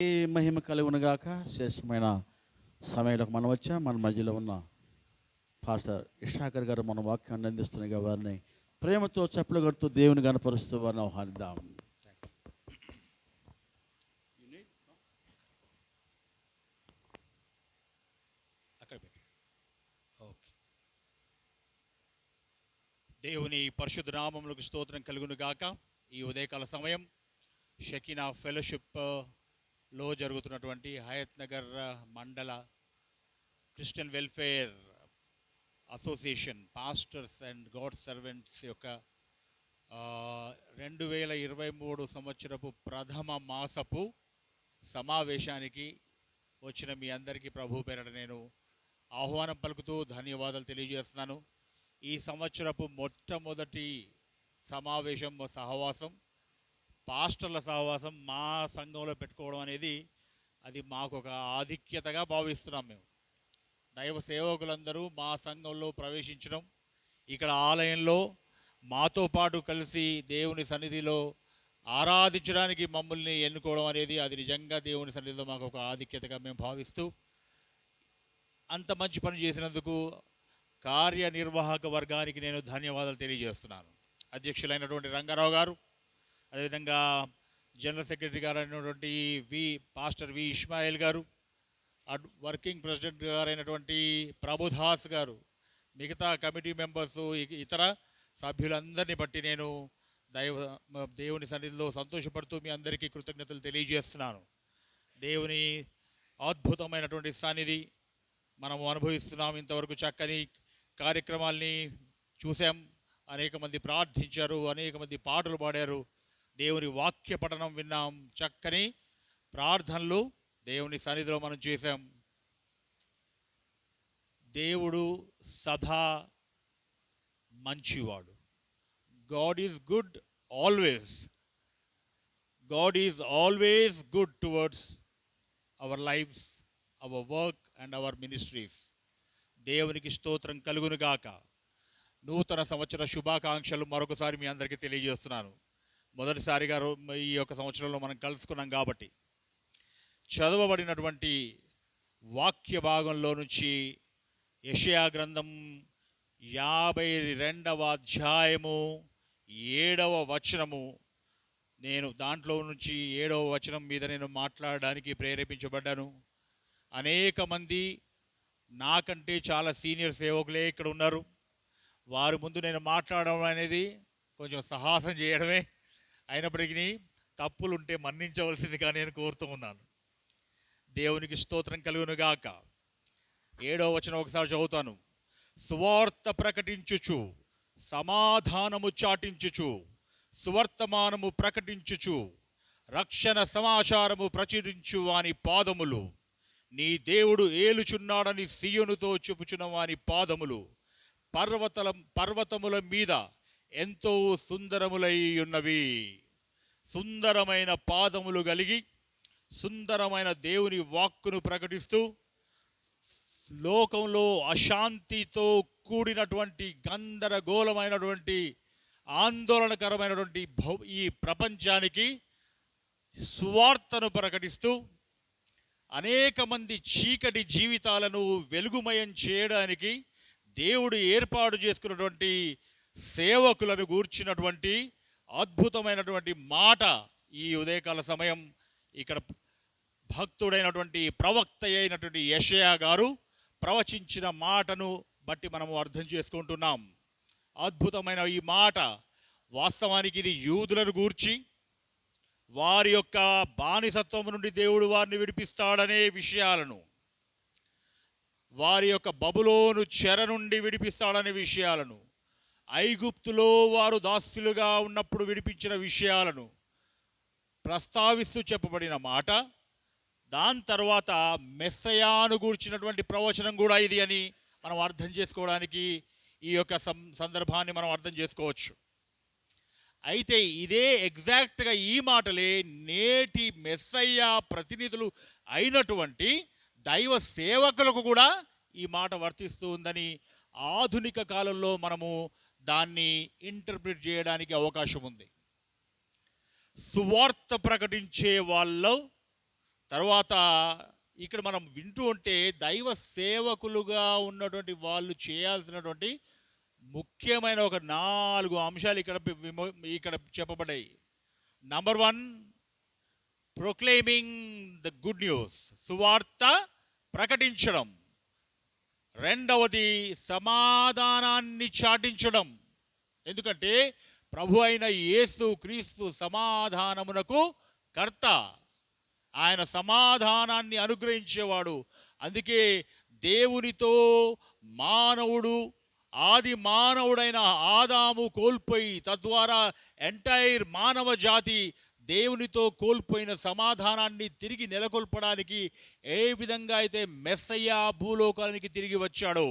ఈ మహిమ కలుగునుగాక. శ్రేష్టమైన సమయంలో మనం వచ్చాం. మన మధ్యలో ఉన్న పాస్టర్ ఇషాకర్ గారు మన వాక్యాన్ని అందిస్తున్న వారిని ప్రేమతో చెప్పులు కొడుతూ దేవుని గణపరుస్తూ వారిని ఆహ్వానిద్దాం. దేవుని పరిశుద్ధ నామములకు స్తోత్రం కలుగును గాక. ఈ ఉదయకాల సమయం షకీనా ఫెలోషిప్లో జరుగుతున్నటువంటి హయత్ నగర్ మండల Christian welfare association pastors and God servants యొక్క 2023 సంవత్సరపు ప్రథమ మాసపు సమావేశానికి వచ్చిన మీ అందరికీ ప్రభు పేరట నేను ఆహ్వానం పలుకుతూ ధన్యవాదాలు తెలియజేస్తున్నాను. ఈ సంవత్సరపు మొట్టమొదటి సమావేశం సహవాసం, పాస్టర్ల సహవాసం మా సంఘంలో పెట్టుకోవడం అనేది అది మాకు ఒక ఆధిక్యతగా భావిస్తున్నాం. మేము దైవ సేవకులందరూ మా సంఘంలో ప్రవేశించడం, ఇక్కడ ఆలయంలో మాతో పాటు కలిసి దేవుని సన్నిధిలో ఆరాధించడానికి మమ్మల్ని ఎన్నుకోవడం అనేది అది నిజంగా దేవుని సన్నిధిలో మాకు ఒక ఆధిక్యతగా మేము భావిస్తూ, అంత మంచి పని చేసినందుకు కార్యనిర్వాహక వర్గానికి నేను ధన్యవాదాలు తెలియజేస్తున్నాను. అధ్యక్షులైనటువంటి రంగారావు గారు, అదేవిధంగా జనరల్ సెక్రటరీ గారు అయినటువంటి పాస్టర్ వి ఇస్మాయిల్ గారు, వర్కింగ్ ప్రెసిడెంట్ గారు అయినటువంటి ప్రభుదాస్ గారు, మిగతా కమిటీ మెంబర్స్, ఇతర సభ్యులందరినీ బట్టి నేను దేవుని సన్నిధిలో సంతోషపడుతూ మీ అందరికీ కృతజ్ఞతలు తెలియజేస్తున్నాను. దేవుని అద్భుతమైనటువంటి సన్నిధి మనము అనుభవిస్తున్నాం. ఇంతవరకు చక్కని కార్యక్రమాల్ని చూసాం. అనేక మంది ప్రార్థించారు, అనేక మంది పాటలు పాడారు, దేవుని వాక్య పఠనం విన్నాం, చక్కని ప్రార్థనలు దేవుని సన్నిధిలో మనం చేశాం. దేవుడు సదా మంచివాడు. God is good always. God is always good towards our lives, our work and our ministries. దేవునికి స్తోత్రం కలుగునుగాక. నూతన సంవత్సర శుభాకాంక్షలు మరొకసారి మీ అందరికీ తెలియజేస్తున్నాను. మొదటిసారిగా ఈ యొక్క సంవత్సరంలో మనం కలుసుకున్నాం కాబట్టి చదవబడినటువంటి వాక్య భాగంలో నుంచి యెషయా గ్రంథం 52వ అధ్యాయము 7వ వచనము, నేను దాంట్లో నుంచి 7వ వచనం మీద నేను మాట్లాడడానికి ప్రేరేపించబడ్డాను. అనేక మంది నాకంటే చాలా సీనియర్ సేవకులే ఇక్కడ ఉన్నారు. వారి ముందు నేను మాట్లాడడం అనేది కొంచెం సాహసం చేయడమే. అయినప్పటికీ తప్పులుంటే మన్నించవలసిందిగా నేను కోరుతూ ఉన్నాను. దేవునికి స్తోత్రం కలుగునుగాక. 7వ వచనం ఒకసారి చదువుతాను. సువార్త ప్రకటించుచు, సమాధానము చాటించుచు, సువర్తమానము ప్రకటించుచు, రక్షణ సమాచారము ప్రచురించు వాని పాదములు, నీ దేవుడు ఏలుచున్నాడని సియోనుతో చెప్పుచున్న వాని పాదములు పర్వతముల మీద ఎంతో సుందరములై ఉన్నవి. సుందరమైన పాదములు కలిగి సుందరమైన దేవుని వాక్కును ప్రకటిస్తూ, లోకంలో అశాంతితో కూడినటువంటి గందరగోళమైనటువంటి ఆందోళనకరమైనటువంటి ఈ ప్రపంచానికి సువార్తను ప్రకటిస్తూ, అనేక మంది చీకటి జీవితాలను వెలుగుమయం చేయడానికి దేవుడు ఏర్పాటు చేసుకున్నటువంటి సేవకులను గూర్చినటువంటి అద్భుతమైనటువంటి మాట ఈ ఉదయకాల సమయం ఇక్కడ భక్తుడైనటువంటి ప్రవక్త అయినటువంటి యెషయా గారు ప్రవచించిన మాటను బట్టి మనము అర్థం చేసుకుంటున్నాం. అద్భుతమైన ఈ మాట వాస్తవానికి ఇది యూదులను గూర్చి, వారి యొక్క బానిసత్వం నుండి దేవుడు వారిని విడిపిస్తాడనే విషయాలను, వారి యొక్క బబులోను చెర నుండి విడిపిస్తాడనే విషయాలను, ఐగుప్తులో వారు దాస్యులుగా ఉన్నప్పుడు విడిపించిన విషయాలను ప్రస్తావిస్తూ చెప్పబడిన మాట. దాని తర్వాత మెస్సయాను గూర్చినటువంటి ప్రవచనం కూడా ఇది అని మనం అర్థం చేసుకోవడానికి ఈ యొక్క సందర్భాన్ని మనం అర్థం చేసుకోవచ్చు. అయితే ఇదే ఎగ్జాక్ట్గా ఈ మాటలే నేటి మెస్సయ్య ప్రతినిధులు అయినటువంటి దైవ సేవకులకు కూడా ఈ మాట వర్తిస్తూ ఉందని ఆధునిక కాలంలో మనము దాన్ని ఇంటర్ప్రిట్ చేయడానికి అవకాశం ఉంది. సువార్త ప్రకటించే వాళ్ళు తర్వాత ఇక్కడ మనం వింటూ ఉంటే దైవ సేవకులుగా ఉన్నటువంటి వాళ్ళు చేయాల్సినటువంటి ముఖ్యమైన ఒక 4 అంశాలు ఇక్కడ చెప్పబడ్డాయి. Number 1, proclaiming the good news, సువార్త ప్రకటించడం. రెండవది, సమాధానాన్ని చాటించడం. ఎందుకంటే ప్రభు అయిన యేసు క్రీస్తు సమాధానమునకు కర్త, ఆయన సమాధానాన్ని అనుగ్రహించేవాడు. అందుకే దేవునితో మానవుడు, ఆది మానవుడైన ఆదాము కోల్పోయి, తద్వారా ఎంటైర్ మానవ జాతి దేవునితో కోల్పోయిన సమాధానాన్ని తిరిగి నెలకొల్పడానికి ఏ విధంగా అయితే మెస్సయ్య భూలోకానికి తిరిగి వచ్చాడో,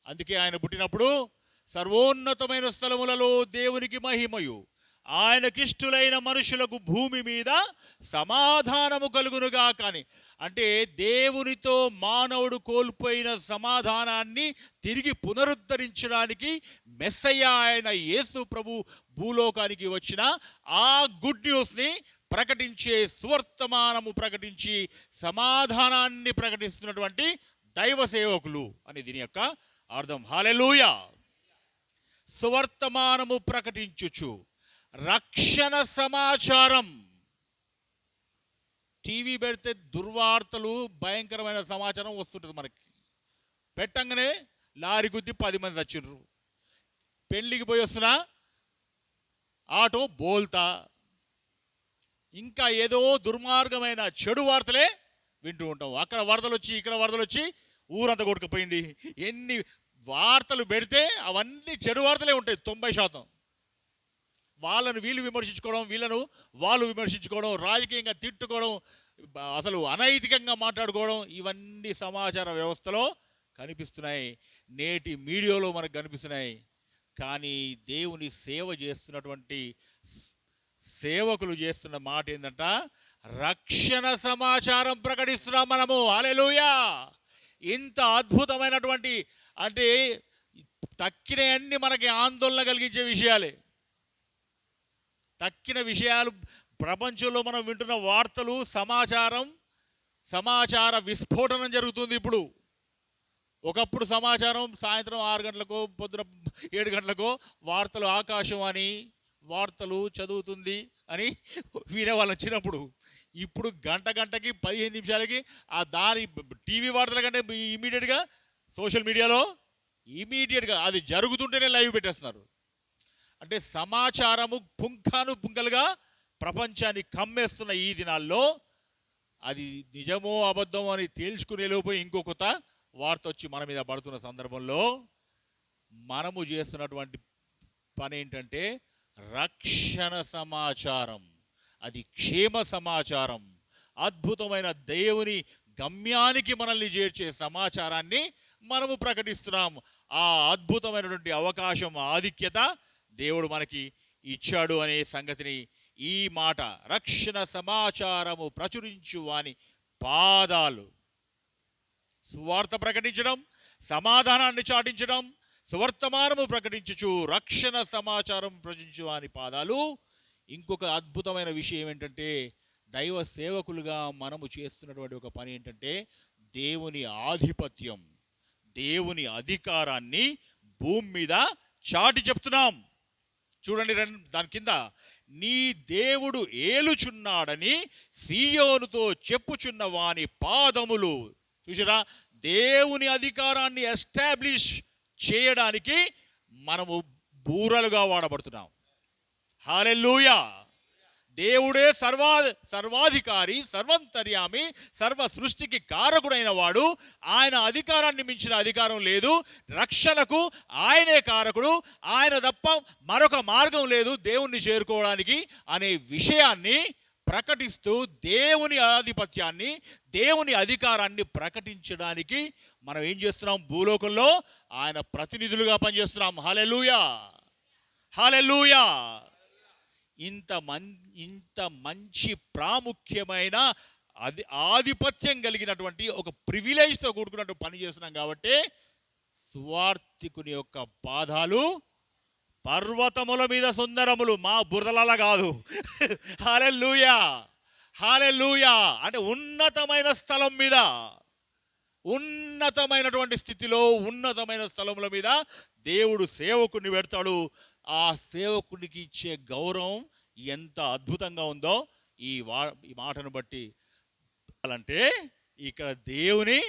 అందుకే ఆయన పుట్టినప్పుడు సర్వోన్నతమైన స్థలములలో దేవునికి మహిమయు, ఆయనకిష్టులైన మనుషులకు భూమి మీద సమాధానము కలుగునుగా. కానీ అంటే దేవునితో మానవుడు కోల్పోయిన సమాధానాన్ని తిరిగి పునరుద్ధరించడానికి మెస్సయ్య అయిన యేసు ప్రభు భూలోకానికి వచ్చిన ఆ గుడ్ న్యూస్ని ప్రకటించే, సువర్తమానము ప్రకటించి సమాధానాన్ని ప్రకటిస్తున్నటువంటి దైవ సేవకులు అని దీని యొక్క అర్థం. హల్లెలూయా. సువర్తమానము ప్రకటించుచు రక్షణ సమాచారం. టీవీ పెడితే దుర్వార్తలు, భయంకరమైన సమాచారం వస్తుంటుంది మనకి. పెట్టంగానే లారీ గుద్ది 10 మంది చచ్చిండ్రు, పెళ్ళికి పోయి వస్తున్నా ఆటో బోల్తా, ఇంకా ఏదో దుర్మార్గమైన చెడు వార్తలే వింటూ ఉంటాం. అక్కడ వరదలు వచ్చి, ఇక్కడ వరదలు వచ్చి ఊరంతా కొట్టుకుపోయింది. ఎన్ని వార్తలు పెడితే అవన్నీ చెడు వార్తలే ఉంటాయి 90%. వాళ్ళను వీళ్ళు విమర్శించుకోవడం, వీళ్ళను వాళ్ళు విమర్శించుకోవడం, రాజకీయంగా తిట్టుకోవడం, అసలు అనైతికంగా మాట్లాడుకోవడం, ఇవన్నీ సమాచార వ్యవస్థలో కనిపిస్తున్నాయి, నేటి మీడియాలో మనకు కనిపిస్తున్నాయి. కానీ దేవుని సేవ చేస్తున్నటువంటి సేవకులు చేస్తున్న మాట ఏంటంట, రక్షణ సమాచారం ప్రకటిస్తున్నాం మనము. హల్లెలూయా. ఇంత అద్భుతమైనటువంటి, అంటే తక్కినవన్నీ మనకి ఆందోళన కలిగించే విషయాలే. తక్కిన విషయాలు, ప్రపంచంలో మనం వింటున్న వార్తలు, సమాచార విస్ఫోటనం జరుగుతుంది ఇప్పుడు. ఒకప్పుడు సమాచారం సాయంత్రం 6 గంటలకో పొద్దున 7 గంటలకో వార్తలు ఆకాశవాణి వార్తలు చదువుతుంది అని వినేవాళ్ళం చిన్నప్పుడు. ఇప్పుడు గంటకి 15 నిమిషాలకి ఆ దాని టీవీ వార్తల కంటే ఇమీడియట్గా సోషల్ మీడియాలో ఇమీడియట్గా అది జరుగుతుంటేనే లైవ్ పెట్టేస్తున్నారు. అంటే సమాచారము పుంఖానుపుంఖలుగా ప్రపంచాన్ని కమ్మేస్తున్న ఈ దినాల్లో అది నిజమో అబద్ధమో అని తేల్చుకునే లోపు ఇంకో కొత్త వార్త వచ్చి మన మీద పడుతున్న సందర్భంలో మనము చేస్తున్నటువంటి పని ఏంటంటే రక్షణ సమాచారం. అది క్షేమ సమాచారం, అద్భుతమైన దేవుని గమ్యానికి మనల్ని చేర్చే సమాచారాన్ని మనము ప్రకటిస్తున్నాం. ఆ అద్భుతమైనటువంటి అవకాశం, ఆధిక్యత దేవుడు మనకి ఇచ్చాడు అనే సంగతిని ఈ మాట, రక్షణ సమాచారము ప్రచురించు వాని పాదాలు, సువార్త ప్రకటించడం, సమాధానాన్ని చాటించడం, సువర్తమానము ప్రకటించుచు రక్షణ సమాచారం ప్రచురించు వాని పాదాలు. ఇంకొక అద్భుతమైన విషయం ఏంటంటే, దైవ సేవకులుగా మనము చేస్తున్నటువంటి ఒక పని ఏంటంటే, దేవుని ఆధిపత్యం, దేవుని అధికారాన్ని భూమి మీద చాటి చెప్తున్నాం. చూడండి దాని కింద, నీ దేవుడు ఏలుచున్నాడని సీయోనుతో చెప్పుచున్న వాని పాదములు. చూసారా, దేవుని అధికారాన్ని ఎస్టాబ్లిష్ చేయడానికి మనము బూరలుగా వాడబడుతున్నాం. హల్లెలూయా. దేవుడే సర్వాధికారి, సర్వంతర్యామి, సర్వ సృష్టికి కారకుడైన వాడు. ఆయన అధికారాన్ని మించిన అధికారం లేదు. రక్షణకు ఆయనే కారకుడు. ఆయన తప్ప మరొక మార్గం లేదు దేవుణ్ణి చేరుకోవడానికి అనే విషయాన్ని ప్రకటిస్తూ దేవుని ఆధిపత్యాన్ని, దేవుని అధికారాన్ని ప్రకటించడానికి మనం ఏం చేస్తున్నాం? భూలోకంలో ఆయన ప్రతినిధులుగా పనిచేస్తున్నాం. హల్లెలూయా, హల్లెలూయా. ఇంత మంచి ప్రాముఖ్యమైన ఆధిపత్యం కలిగినటువంటి ఒక ప్రివిలేజ్తో కూడుకున్నట్టు పని చేస్తున్నాం కాబట్టి సువార్తికుని యొక్క పాదాలు పర్వతముల మీద సుందరములు, మా బురదల కాదు. హల్లెలూయా. హల్లెలూయా. అంటే ఉన్నతమైన స్థలం మీద, ఉన్నతమైనటువంటి స్థితిలో, ఉన్నతమైన స్థలముల మీద దేవుడు సేవకుడిని పెడతాడు. ఆ సేవకుడికి ఇచ్చే గౌరవం ఎంత అద్భుతంగా ఉందో ఈ మాటను బట్టి అంటే ఇక్కడ దేవుని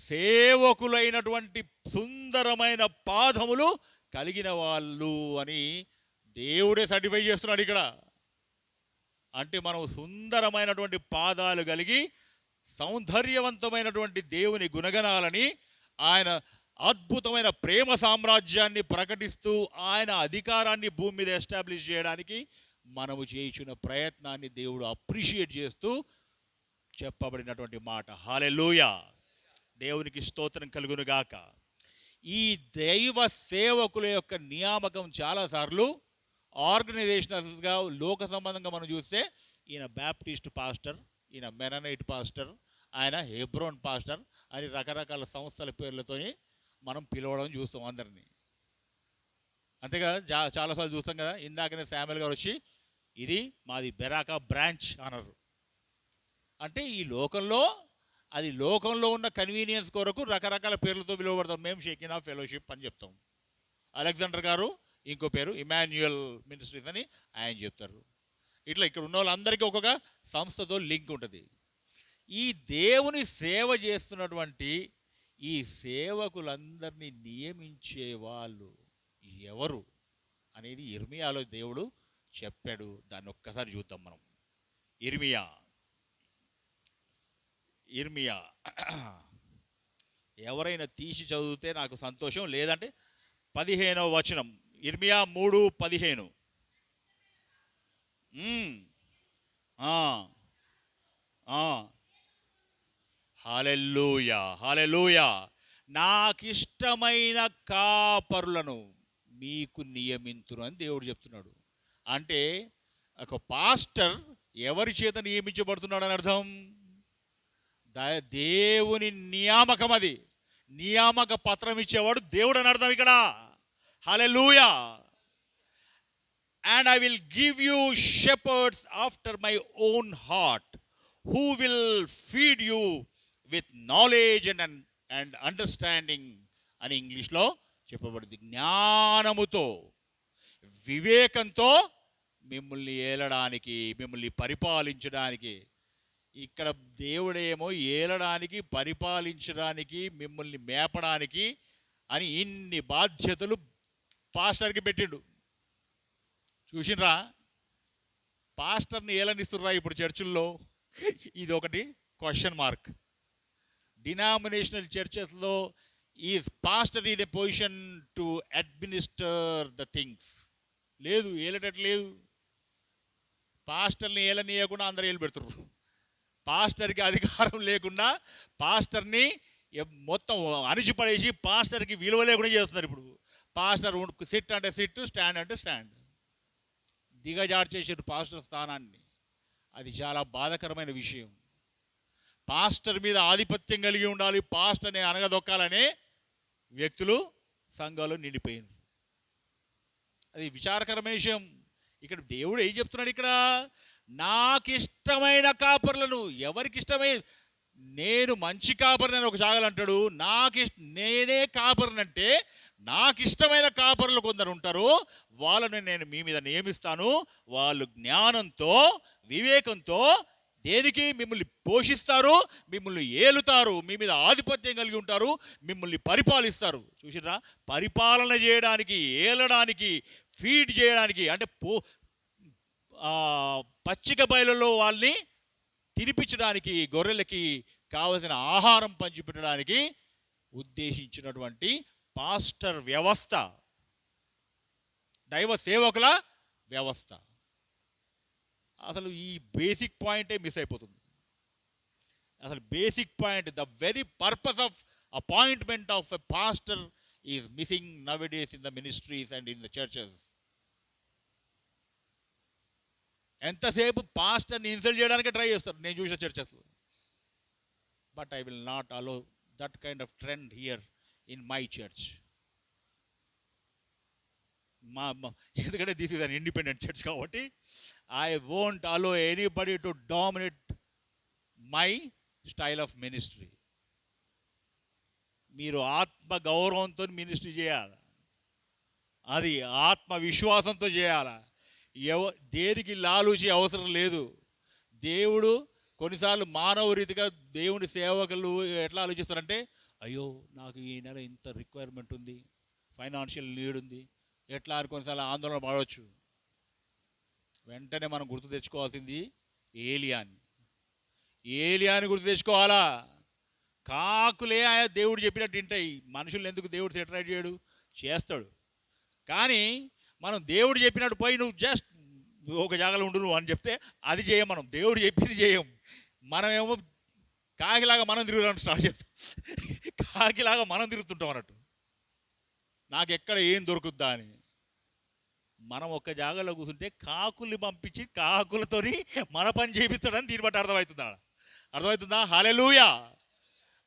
సేవకులైనటువంటి సుందరమైన పాదములు కలిగిన వాళ్ళు అని దేవుడే సర్టిఫై చేస్తున్నాడు ఇక్కడ. అంటే మనం సుందరమైనటువంటి పాదాలు కలిగి సౌందర్యవంతమైనటువంటి దేవుని గుణగణాలని, ఆయన అద్భుతమైన ప్రేమ సామ్రాజ్యాన్ని ప్రకటిస్తూ ఆయన అధికారాన్ని భూమి మీద ఎస్టాబ్లిష్ చేయడానికి మనము చేయుచున్న ప్రయత్నాన్ని దేవుడు అప్రిషియేట్ చేస్తూ చెప్పబడినటువంటి మాట. హల్లెలూయా. దేవునికి స్తోత్రం కలుగును గాక. ఈ దైవ సేవకుల యొక్క నియామకం చాలాసార్లు ఆర్గనైజేషనల్గా, లోక సంబంధంగా మనం చూస్తే ఈయన బ్యాప్టిస్ట్ పాస్టర్, ఈయన మెననైట్ పాస్టర్, ఆయన హెబ్రోన్ పాస్టర్ అని రకరకాల సంస్థల పేర్లతోని మనం పిలవడం చూస్తాం అందరినీ. అంతేగా చాలాసార్లు చూస్తాం కదా. ఇందాకనే శామ్యుల్ గారు వచ్చి ఇది మాది బెరాకా బ్రాంచ్ అన్నారు. అంటే ఈ లోకంలో, అది లోకంలో ఉన్న కన్వీనియన్స్ కొరకు రకరకాల పేర్లతో పిలువబడతాం. మేము షేకినా ఫెలోషిప్ అని చెప్తాం. అలెగ్జాండర్ గారు ఇంకో పేరు ఇమాన్యుయల్ మినిస్ట్రీస్ అని ఆయన చెప్తారు. ఇట్లా ఇక్కడ ఉన్న వాళ్ళందరికీ ఒక్కొక్క సంస్థతో లింక్ ఉంటుంది. ఈ దేవుని సేవ చేస్తున్నటువంటి ఈ సేవకులందరినీ నియమించే వాళ్ళు ఎవరు అనేది ఇర్మియాలో దేవుడు చెప్పాడు. దాన్ని ఒక్కసారి చూద్దాం మనం. ఇర్మియా ఎవరైనా తీసి చదివితే నాకు సంతోషం, లేదంటే 15వ వచనం, ఇర్మియా 3:15. హల్లెలూయా, హల్లెలూయా. నాకిష్టమైన కాపరులను మీకు నియమింతును అని దేవుడు చెప్తున్నాడు. అంటే ఒక పాస్టర్ ఎవరి చేత నియమించబడుతున్నాడు అని అర్థం? దేవుని నియామకం. అది నియామక పత్రం ఇచ్చేవాడు దేవుడు అని అర్థం ఇక్కడ. హల్లెలూయా. And I will give you shepherds after my own heart, who will feed you with knowledge and understanding అని ఇంగ్లీష్లో చెప్పబడింది. జ్ఞానముతో, వివేకంతో మిమ్మల్ని ఏలడానికి, మిమ్మల్ని పరిపాలించడానికి. ఇక్కడ దేవుడేమో ఏలడానికి, పరిపాలించడానికి, మిమ్మల్ని మేపడానికి అని ఇన్ని బాధ్యతలు పాస్టర్కి పెట్టిండు. చూసినరా? పాస్టర్ని ఏలనిస్తుర్రా ఇప్పుడు చర్చిల్లో? ఇది ఒకటి క్వశ్చన్ మార్క్. డినామినేషనల్ చర్చెస్లో is pastor in a position to administer the things? లేదు, ఏలేటట్లేదు. పాస్టర్ని ఏలనీయకుండా అందరూ ఏలు పెడుతుర్రు. పాస్టర్కి అధికారం లేకుండా పాస్టర్ని మొత్తం అణిచిపడేసి పాస్టర్కి విలువ లేకుండా చేస్తున్నారు. ఇప్పుడు పాస్టర్ సిట్ అంటే సిట్, స్టాండ్ అంటే స్టాండ్. దిగజార్చేసారు పాస్టర్ స్థానాన్ని. అది చాలా బాధాకరమైన విషయం. పాస్టర్ మీద ఆధిపత్యం కలిగి ఉండాలి, పాస్టర్ని అనగదొక్కాలనే వ్యక్తులు సంఘాలు నిండిపోయింది. అది విచారకరమైన విషయం. ఇక్కడ దేవుడు ఏం చెప్తున్నాడు? ఇక్కడ నాకిష్టమైన కాపర్లను, ఎవరికి ఇష్టమై, నేను మంచి కాపరిని అని ఒక జాగలు అంటాడు. నేనే కాపరినంటే నాకు ఇష్టమైన కాపరులు కొందరు ఉంటారు, వాళ్ళని నేను మీ మీద నియమిస్తాను. వాళ్ళు జ్ఞానంతో, వివేకంతో దేనికి మిమ్మల్ని పోషిస్తారు, మిమ్మల్ని ఏలుతారు, మీ మీద ఆధిపత్యం కలిగి ఉంటారు, మిమ్మల్ని పరిపాలిస్తారు. చూసిరా? పరిపాలన చేయడానికి, ఏలడానికి, ఫీడ్ చేయడానికి, అంటే పచ్చిక బయలులో వాళ్ళని తినిపించడానికి, గొర్రెలకి కావలసిన ఆహారం పంచిపెట్టడానికి ఉద్దేశించినటువంటి పాస్టర్ వ్యవస్థ, దైవ సేవకుల వ్యవస్థ. అసలు ఈ బేసిక్ పాయింటే మిస్ అయిపోతుంది. అసలు basic point, the very purpose of appointment of a pastor is missing nowadays in the ministries and in the churches. ఎంతసేపు పాస్టర్ని ఇన్సల్ట్ చేయడానికి ట్రై చేస్తారు నేను చూసిన చర్చెస్లో. But I will not allow that kind of trend here in my church. ఎందుకంటే this is an independent church కాబట్టి I won't allow anybody to dominate my style of ministry. మీరు ఆత్మ గౌరవంతో మినిస్ట్రీ చేయాలి, అది ఆత్మ విశ్వాసంతో చేయాలి. దేనికి లాలూచి అవసరం లేదు. దేవుడు కొన్నిసార్లు మానవ రీతిగా దేవుని సేవకులు ఎట్లా ఆలోచిస్తారంటే, అయ్యో నాకు ఈ నెల ఇంత రిక్వైర్మెంట్ ఉంది, ఫైనాన్షియల్ నీడ్ ఉంది, ఎట్లా అని కొన్నిసార్లు ఆందోళన పడవచ్చు. వెంటనే మనం గుర్తు తెచ్చుకోవాల్సింది ఏలియాని గుర్తు తెచ్చుకోవాలా. కాకులే ఆయన దేవుడు చెప్పినట్టు వింటాయి. మనుషులు ఎందుకు దేవుడు సెటరైట్ చేయడు? చేస్తాడు. కానీ మనం దేవుడు చెప్పినట్టు పోయి నువ్వు జస్ట్ ఒక జాగాలో ఉండు నువ్వు అని చెప్తే అది చేయం. మనం దేవుడు చెప్పింది చేయం. మనమేమో కాకిలాగా మనం తిరగడం స్టార్ట్ చేస్తాం. కాకిలాగా మనం తిరుగుతుంటాం అన్నట్టు, నాకు ఎక్కడ ఏం దొరుకుద్దా అని. మనం ఒక్క జాగాలో కూర్చుంటే కాకుల్ని పంపించి కాకులతోని మన పని చేపిస్తాడని దీన్ని బట్టి అర్థమవుతుందా? హల్లెలూయా.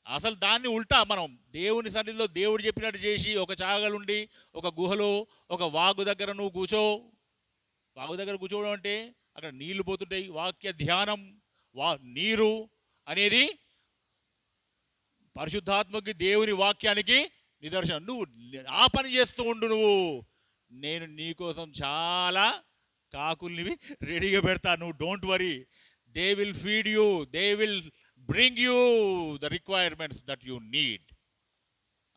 అసలు దాన్ని ఉల్టా మనం దేవుని సన్నిధిలో దేవుడు చెప్పినట్టు చేసి ఒక చాగలుండి ఒక గుహలో ఒక వాగు దగ్గర నువ్వు వాగు దగ్గర కూర్చోవడం అంటే అక్కడ నీళ్లు పోతుంటాయి. వాక్య ధ్యానం, నీరు అనేది పరిశుద్ధాత్మకి దేవుని వాక్యానికి నిదర్శనం. నువ్వు ఆ పని చేస్తూ ఉండు. నేను నీకోసం చాలా కాకుల్ని రెడీగా పెడతాను. నువ్వు don't worry, they will feed you, they will bring you the requirements that you need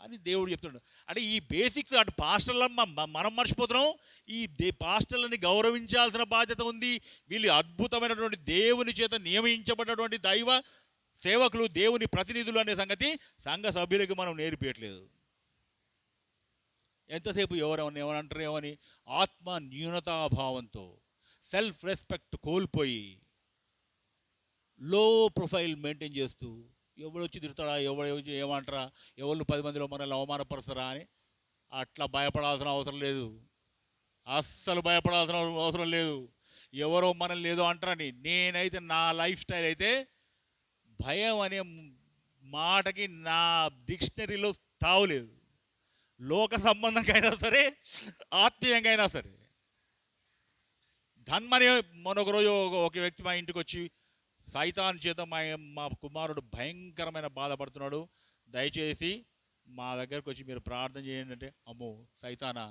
అని దేవుడు చెప్తున్నాడు. అంటే ఈ బేసిక్స్ అటు పాస్టర్లను మనం మర్చిపోతున్నాం. ఈ పాస్టర్లని గౌరవించాల్సిన బాధ్యత ఉంది. వీళ్ళు అద్భుతమైనటువంటి దేవుని చేత నియమించబడినటువంటి దైవ సేవకులు, దేవుని ప్రతినిధులు అనే సంగతి సంఘ సభ్యులకి మనం నేర్పించట్లేదు. ఎంతసేపు ఎవరంటారు ఏమని ఆత్మ న్యూనతాభావంతో, సెల్ఫ్ రెస్పెక్ట్ కోల్పోయి, లో ప్రొఫైల్ మెయింటైన్ చేస్తూ, ఎవడు వచ్చి తిడతాడా, ఎవడు వచ్చి ఏమంటారా, ఎవరు 10 మందిలో మనల్ని అవమానపరుస్తారా అని అట్లా భయపడాల్సిన అవసరం లేదు. అస్సలు భయపడాల్సిన అవసరం లేదు. ఎవరో మనల్ని ఏదో అంటారని. నేనైతే నా లైఫ్ స్టైల్ అయితే భయం అనే మాటకి నా డిక్షనరీలో తావులేదు. లోక సంబంధంగా అయినా సరే, ఆత్మీయంగా అయినా సరే. ధన్మని మొన్నొక రోజు ఒక వ్యక్తి మా ఇంటికి వచ్చి, సైతాన్ చేత మా కుమారుడు భయంకరమైన బాధపడుతున్నాడు, దయచేసి మా దగ్గరకు వచ్చి మీరు ప్రార్థన చేయండి అంటే, అమ్మో సైతానా,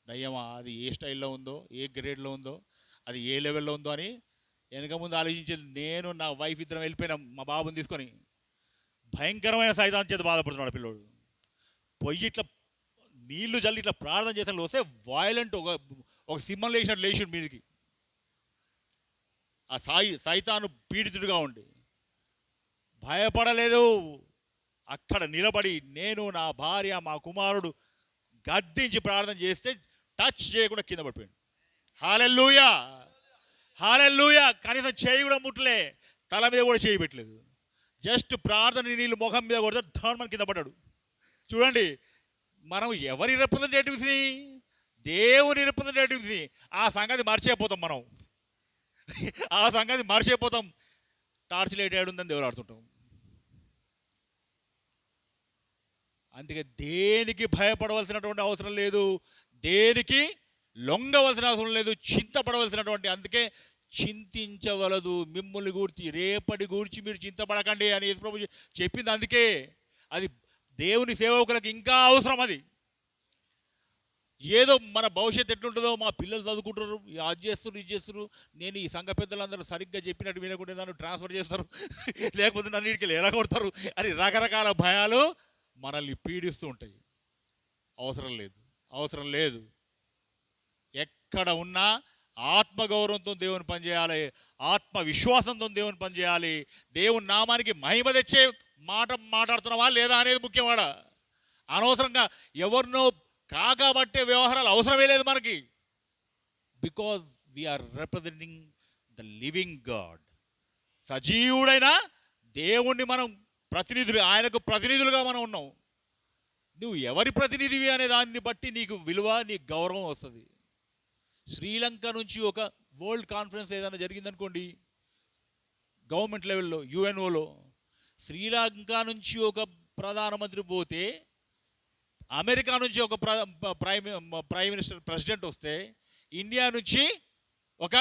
దయ్యమా, అది ఏ స్టైల్లో ఉందో, ఏ గ్రేడ్లో ఉందో, అది ఏ లెవెల్లో ఉందో అని వెనక ముందు ఆలోచించేది. నేను నా వైఫ్ ఇద్దరం వెళ్ళిపోయినాం మా బాబుని తీసుకొని. భయంకరమైన సైతాన్ చేత బాధపడుతున్నాడు పిల్లోడు. పొయ్యి ఇట్లా నీళ్లు జల్లి ఇట్లా ప్రార్థన చేసిన వస్తే వాయిలెంట్ ఒక సింహం లేచినట్టు లేచిండు మీదికి. ఆ సైతాను పీడితుడిగా ఉండి భయపడలేదు. అక్కడ నిలబడి నేను, నా భార్య, మా కుమారుడు గద్దించి ప్రార్థన చేస్తే టచ్ చేయకుండా కింద పడిపోయాడు. హల్లెలూయా, హల్లెలూయా. కనీసం చేయి కూడా ముట్టలే, తల మీద కూడా చేయి పెట్టలేదు. జస్ట్ ప్రార్థన నీళ్ళు ముఖం మీద కొడితే ధర్మం కింద పడ్డాడు. చూడండి, మనం ఎవరి రిప్రజెంటేటివ్స్ని? దేవుని రిప్రజెంటేటివ్స్ని. ఆ సంగతి మర్చిపోతాం మనం. ఆ సంగతి మర్చిపోతాం. టార్చ్ లైట్ ఏడుందని దేవుడు ఆడుతుంటాం. అందుకే దేనికి భయపడవలసినటువంటి అవసరం లేదు, దేనికి లొంగవలసిన అవసరం లేదు, చింతపడవలసినటువంటి. అందుకే చింతించవలదు మిమ్మల్ని గూర్చి, రేపటి గూర్చి మీరు చింతపడకండి అని యేసుప్రభు చెప్పింది. అందుకే అది దేవుని సేవకులకు ఇంకా అవసరం. అది ఏదో మన భవిష్యత్తు ఎట్లుంటుందో, మా పిల్లలు చదువుకుంటారు, అది చేస్తారు, ఇది చేస్తారు, నేను ఈ సంఘ పెద్దలందరూ సరిగ్గా చెప్పినట్టు వినకుండా నన్ను ట్రాన్స్ఫర్ చేస్తారు, లేకపోతే నన్ను ఇంటికి ఎలాగొడతారు అని రకరకాల భయాలు మనల్ని పీడిస్తూ ఉంటాయి. అవసరం లేదు. ఎక్కడ ఉన్నా ఆత్మగౌరవంతో దేవుని పనిచేయాలి, ఆత్మవిశ్వాసంతో దేవుని పనిచేయాలి. దేవుని నామానికి మహిమ తెచ్చే మాట్లాడుతున్నావా లేదా అనేది ముఖ్యమాడ. అనవసరంగా ఎవరినో కాకబట్టే వ్యవహారాలు అవసరమే లేదు మనకి. Because we are representing the living God. సజీవుడైన దేవుణ్ణి మనం ప్రతినిధులు, ఆయనకు ప్రతినిధులుగా మనం ఉన్నాం. నువ్వు ఎవరి ప్రతినిధివి అనే దాన్ని బట్టి నీకు విలువ, నీకు గౌరవం వస్తుంది. శ్రీలంక నుంచి ఒక వరల్డ్ కాన్ఫరెన్స్ ఏదైనా జరిగిందనుకోండి, గవర్నమెంట్ లెవెల్లో, యుఎన్ఓలో, శ్రీలంక నుంచి ఒక ప్రధానమంత్రి పోతే, అమెరికా నుంచి ఒక ప్రైమ్ మినిస్టర్ ప్రెసిడెంట్ వస్తే, ఇండియా నుంచి ఒక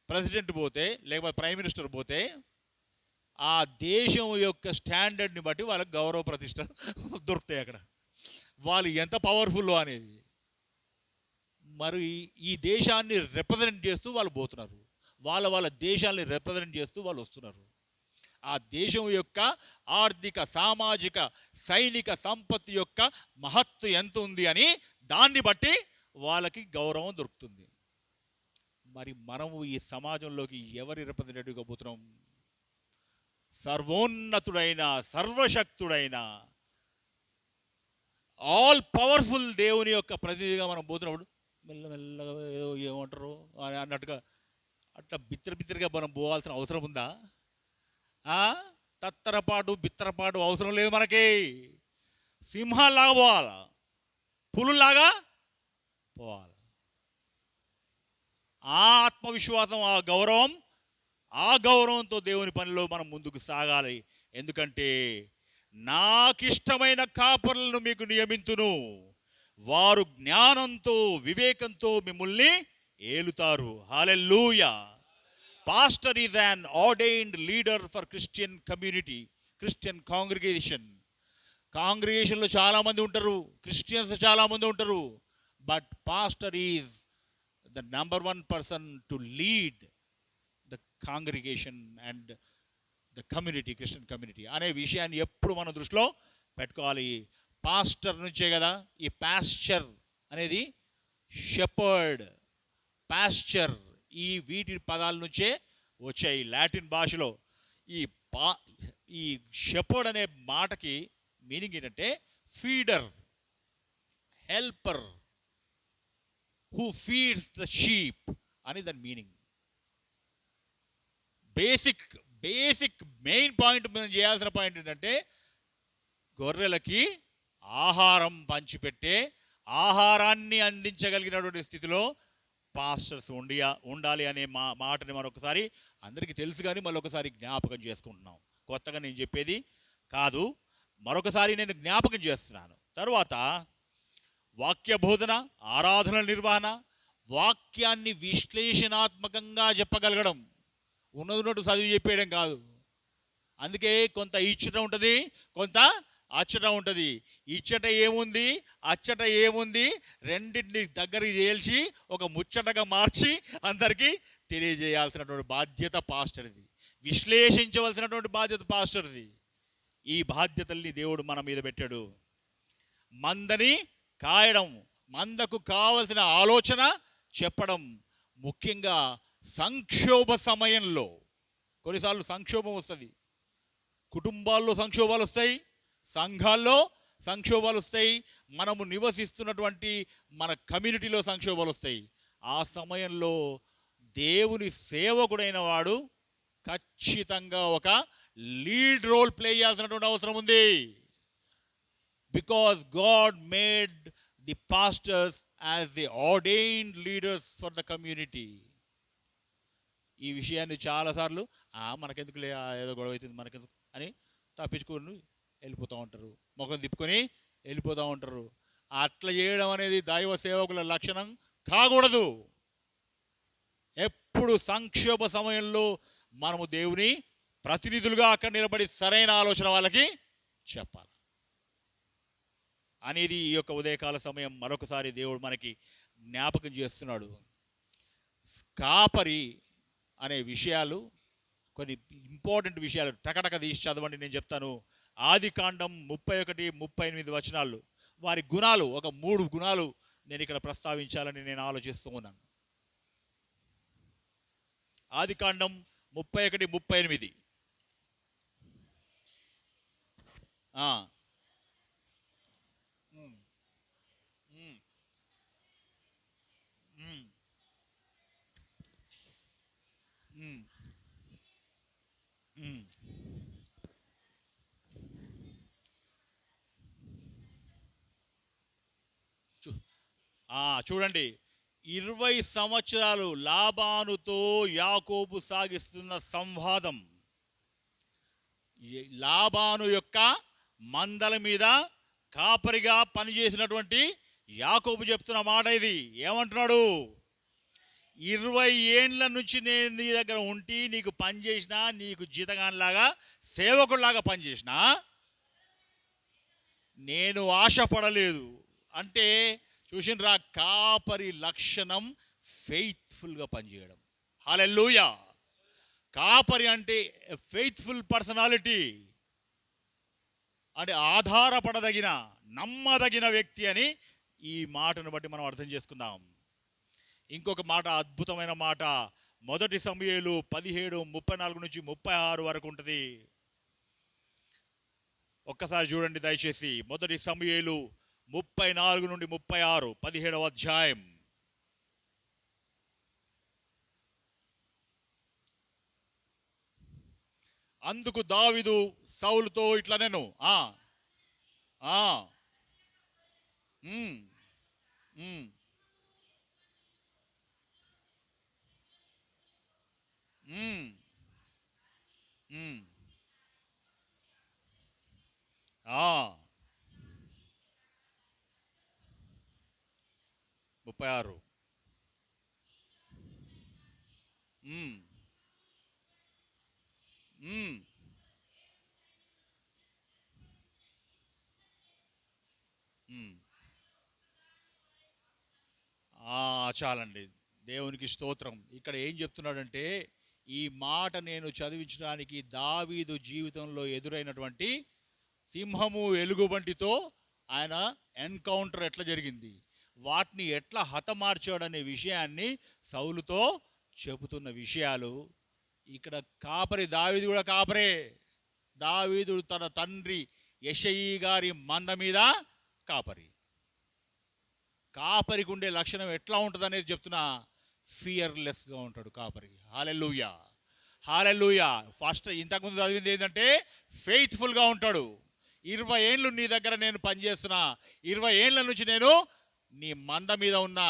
ప్రెసిడెంట్ పోతే, లేకపోతే ప్రైమ్ మినిస్టర్ పోతే, ఆ దేశం యొక్క స్టాండర్డ్ని బట్టి వాళ్ళకి గౌరవ ప్రతిష్ట దొరుకుతాయి అక్కడ. వాళ్ళు ఎంత పవర్ఫుల్ అనేది. మరి ఈ దేశాన్ని రిప్రజెంట్ చేస్తూ వాళ్ళు పోతున్నారు, వాళ్ళ దేశాన్ని రిప్రజెంట్ చేస్తూ వాళ్ళు వస్తున్నారు. ఆ దేశం యొక్క ఆర్థిక, సామాజిక, సైనిక సంపత్తి యొక్క మహత్తు ఎంత ఉంది అని దాన్ని బట్టి వాళ్ళకి గౌరవం దొరుకుతుంది. మరి మనము ఈ సమాజంలోకి ఎవరి రిప్రజెంటేటివ్గా పోతున్నాం? సర్వోన్నతుడైన, సర్వశక్తుడైన, ఆల్ పవర్ఫుల్ దేవుని యొక్క ప్రతినిధిగా మనం పోతున్నప్పుడు మెల్లమెల్లగా ఏమంటారు అన్నట్టుగా అట్లా బిత్తరగా మనం పోవాల్సిన అవసరం ఉందా? తత్తరపాటు బిత్తరపాటు అవసరం లేదు మనకి. సింహాల్లాగా పోవాలా, పులులాగా పోవాలి. ఆ ఆత్మవిశ్వాసం, ఆ గౌరవంతో దేవుని పనిలో మనం ముందుకు సాగాలి. ఎందుకంటే నాకిష్టమైన కాపరులను మీకు నియమింతును, వారు జ్ఞానంతో, వివేకంతో మిమ్మల్ని ఏలుతారు. హల్లెలూయా. Pastor is an ordained leader for Christian community, Christian congregation. కాంగ్రిగేషన్లో చాలామంది ఉంటారు, క్రిస్టియన్స్ చాలామంది ఉంటారు. But pastor is the number 1 person to lead the congregation and the community, Christian community అనే విషయాన్ని ఎప్పుడు మన దృష్టిలో పెట్టుకోవాలి. పాస్టర్ నుంచే కదా ఈ పాస్చర్ అనేది, షెపర్డ్, పాస్చర్, ఈ వీటి పదాల నుంచే వచ్చాయి లాటిన్ భాషలో. ఈ షెపర్డ్ అనే మాటకి మీనింగ్ ఏంటంటే feeder, helper, who feeds the sheep అని దాని మీనింగ్. బేసిక్ మెయిన్ పాయింట్ మనం చేయాల్సిన పాయింట్ ఏంటంటే గొర్రెలకి ఆహారం పంచిపెట్టే, ఆహారాన్ని అందించగలిగినటువంటి స్థితిలో పాస్టర్స్ ఉండాలి అనే మాటని మరొకసారి అందరికీ తెలుసు, కానీ మరొకసారి జ్ఞాపకం చేసుకుంటున్నాం. కొత్తగా నేను చెప్పేది కాదు, మరొకసారి నేను జ్ఞాపకం చేస్తున్నాను. తరువాత వాక్య బోధన, ఆరాధన నిర్వహణ, వాక్యాన్ని విశ్లేషణాత్మకంగా చెప్పగలగడం, ఉన్నట్టు చదివి చెప్పేయడం కాదు. అందుకే కొంత ఇచ్చట ఉంటుంది, కొంత అచ్చట ఉంటుంది. ఇచ్చట ఏముంది, అచ్చట ఏముంది, రెండింటిని దగ్గరికి చేల్చి ఒక ముచ్చటగా మార్చి అందరికీ తెలియజేయాల్సినటువంటి బాధ్యత పాస్టర్ది. విశ్లేషించవలసినటువంటి బాధ్యత పాస్టర్ది. ఈ బాధ్యతల్ని దేవుడు మన మీద పెట్టాడు. మందని కాయడం, మందకు కావలసిన ఆలోచన చెప్పడం, ముఖ్యంగా సంక్షోభ సమయంలో. కొన్నిసార్లు సంక్షోభం వస్తుంది, కుటుంబాల్లో సంక్షోభాలు వస్తాయి, సంఘాల్లో సంక్షోభాలు వస్తాయి, మనము నివసిస్తున్నటువంటి మన కమ్యూనిటీలో సంక్షోభాలు వస్తాయి. ఆ సమయంలో దేవుని సేవకుడైన వాడు ఖచ్చితంగా ఒక లీడ్ రోల్ ప్లే చేయాల్సినటువంటి అవసరం ఉంది. Because God made the pastors as the ordained leaders for the community. ఈ విషయాన్ని చాలాసార్లు మనకెందుకు ఏదో గొడవ అవుతుంది మనకెందుకు అని తప్పించుకొని వెళ్ళిపోతూ ఉంటారు, ముఖం తిప్పుకొని వెళ్ళిపోతూ ఉంటారు. అట్లా చేయడం అనేది దైవ సేవకుల లక్షణం కాకూడదు. ఎప్పుడు సంక్షోభ సమయంలో మనము దేవుని ప్రతినిధులుగా అక్కడ నిలబడి సరైన ఆలోచన వాళ్ళకి చెప్పాలి అనేది ఈ యొక్క ఉదయకాల సమయం మరొకసారి దేవుడు మనకి జ్ఞాపకం చేస్తున్నాడు. కాపరి అనే విషయాలు, కొన్ని ఇంపార్టెంట్ విషయాలు టకటక తీసి చదవండి, నేను చెప్తాను. ఆదికాండం 31-38 వచనాలు, వారి గుణాలు, ఒక 3 గుణాలు నేను ఇక్కడ ప్రస్తావించాలని నేను ఆలోచిస్తూ ఉన్నాను. ఆదికాండం 31-38. చూడండి, 20 సంవత్సరాలు లాబానుతో యాకోబు సాగిస్తున్న సంవాదం. లాబాను యొక్క మందల మీద కాపరిగా పనిచేసినటువంటి యాకోబు చెప్తున్న మాట ఇది. ఏమంటున్నాడు? 20 ఏండ్ల నుంచి నేను నీ దగ్గర ఉండి నీకు పని చేసినా, నీకు జీతగానిలాగా సేవకుడిలాగా పనిచేసినా నేను ఆశపడలేదు. అంటే చూసినరా, కాపరి లక్షణం ఫెయిత్ఫుల్గా పనిచేయడం. హల్లెలూయా. కాపరి అంటే ఫెయిత్ఫుల్ పర్సనాలిటీ, అంటే ఆధారపడదగిన, నమ్మదగిన వ్యక్తి అని ఈ మాటను బట్టి మనం అర్థం చేసుకుందాం. ఇంకొక మాట, అద్భుతమైన మాట, 1 సమూయేలు 17:34 నుంచి 36 వరకు ఉంటుంది. ఒక్కసారి చూడండి దయచేసి. 1 సమూయేలు 34 నుండి 36, 17వ అధ్యాయం. అందుకు దావీదు సౌలుతో ఇట్లా నేను ముప్పై ఆరు. చాలండి. దేవునికి స్తోత్రం. ఇక్కడ ఏం చెప్తున్నాడంటే, ఈ మాట నేను చదివించడానికి దావీదు జీవితంలో ఎదురైనటువంటి సింహము ఎలుగుబంటితో ఆయన ఎన్కౌంటర్ ఎట్లా జరిగింది, వాటిని ఎట్లా హతమార్చాడనే విషయాన్ని సౌలుతో చెబుతున్న విషయాలు. ఇక్కడ కాపరి దావీదు కూడా కాపరే. దావీదు తన తండ్రి యెషయి గారి మంద మీద కాపరి. కాపరికి ఉండే లక్షణం ఎట్లా ఉంటుంది అనేది చెప్తున్నా. ఫియర్లెస్గా ఉంటాడు కాపరి. హల్లెలూయా, హల్లెలూయా. ఫస్ట్ ఇంతకుముందు చదివింది ఏంటంటే ఫెయిత్ఫుల్గా ఉంటాడు. 20 ఏండ్లు నీ దగ్గర నేను పనిచేస్తున్నా, 20 ఏండ్ల నుంచి నేను నీ మంద మీద ఉన్నా,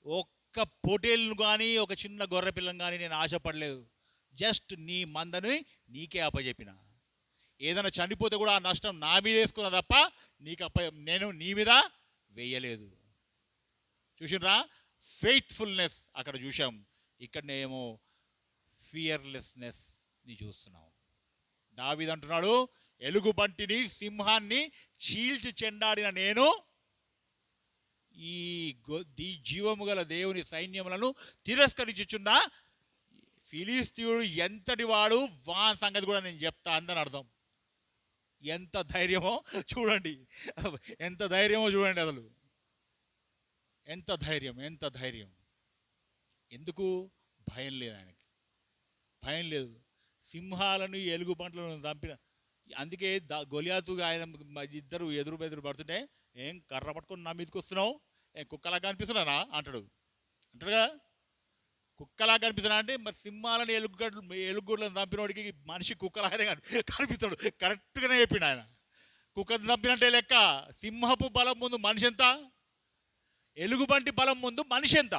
ఒక్క పొటేల్ను కానీ ఒక చిన్న గొర్రె పిల్లని కానీ నేను ఆశపడలేదు. జస్ట్ నీ మందని నీకే అప్పచెప్పిన. ఏదైనా చనిపోతే కూడా ఆ నష్టం నా మీద వేసుకున్నా తప్ప నేను నీ మీద వేయలేదు. చూసినరా, ఫెయిత్ఫుల్నెస్ అక్కడ చూసాం. ఇక్కడనేమో ఫియర్లెస్నెస్ని చూస్తున్నాం. దావీదు అంటున్నాడు, ఎలుగుబంటిని సింహాన్ని చీల్చి చెండాడిన నేను ఈ జీవము గల దేవుని సైన్యములను తిరస్కరించుచున్నా ఫిలిస్తీయుడు ఎంతటి వాడు, వాని సంగతి కూడా నేను చెప్తా అందని అర్థం. ఎంత ధైర్యమో చూడండి, ఎంత ధైర్యమో చూడండి. అసలు ఎంత ధైర్యం, ఎంత ధైర్యం. ఎందుకు? భయం లేదు ఆయనకి, భయం లేదు. సింహాలను ఎలుగుబంట్లను చంపిన, అందుకే గొలియాతు ఆయన ఇద్దరు ఎదురు బెదురు పడుతుంటే, ఏం కర్ర పట్టుకొని నా మీదకి వస్తున్నావు, ఏం కుక్కలాగా కనిపిస్తున్నానా అంటాడు కదా. కుక్కలాగా కనిపిస్తున్నా అంటే మరి సింహాలను ఎలుగుగడ్లను చంపినోడికి మనిషి కుక్కలాగానే కనిపిస్తాడు. కరెక్ట్గానే చెప్పిండు ఆయన. కుక్కను చంపినట్టే లెక్క. సింహపు బలం ముందు మనిషి ఎంత, ఎలుగుబంటి బలం ముందు మనిషి ఎంత.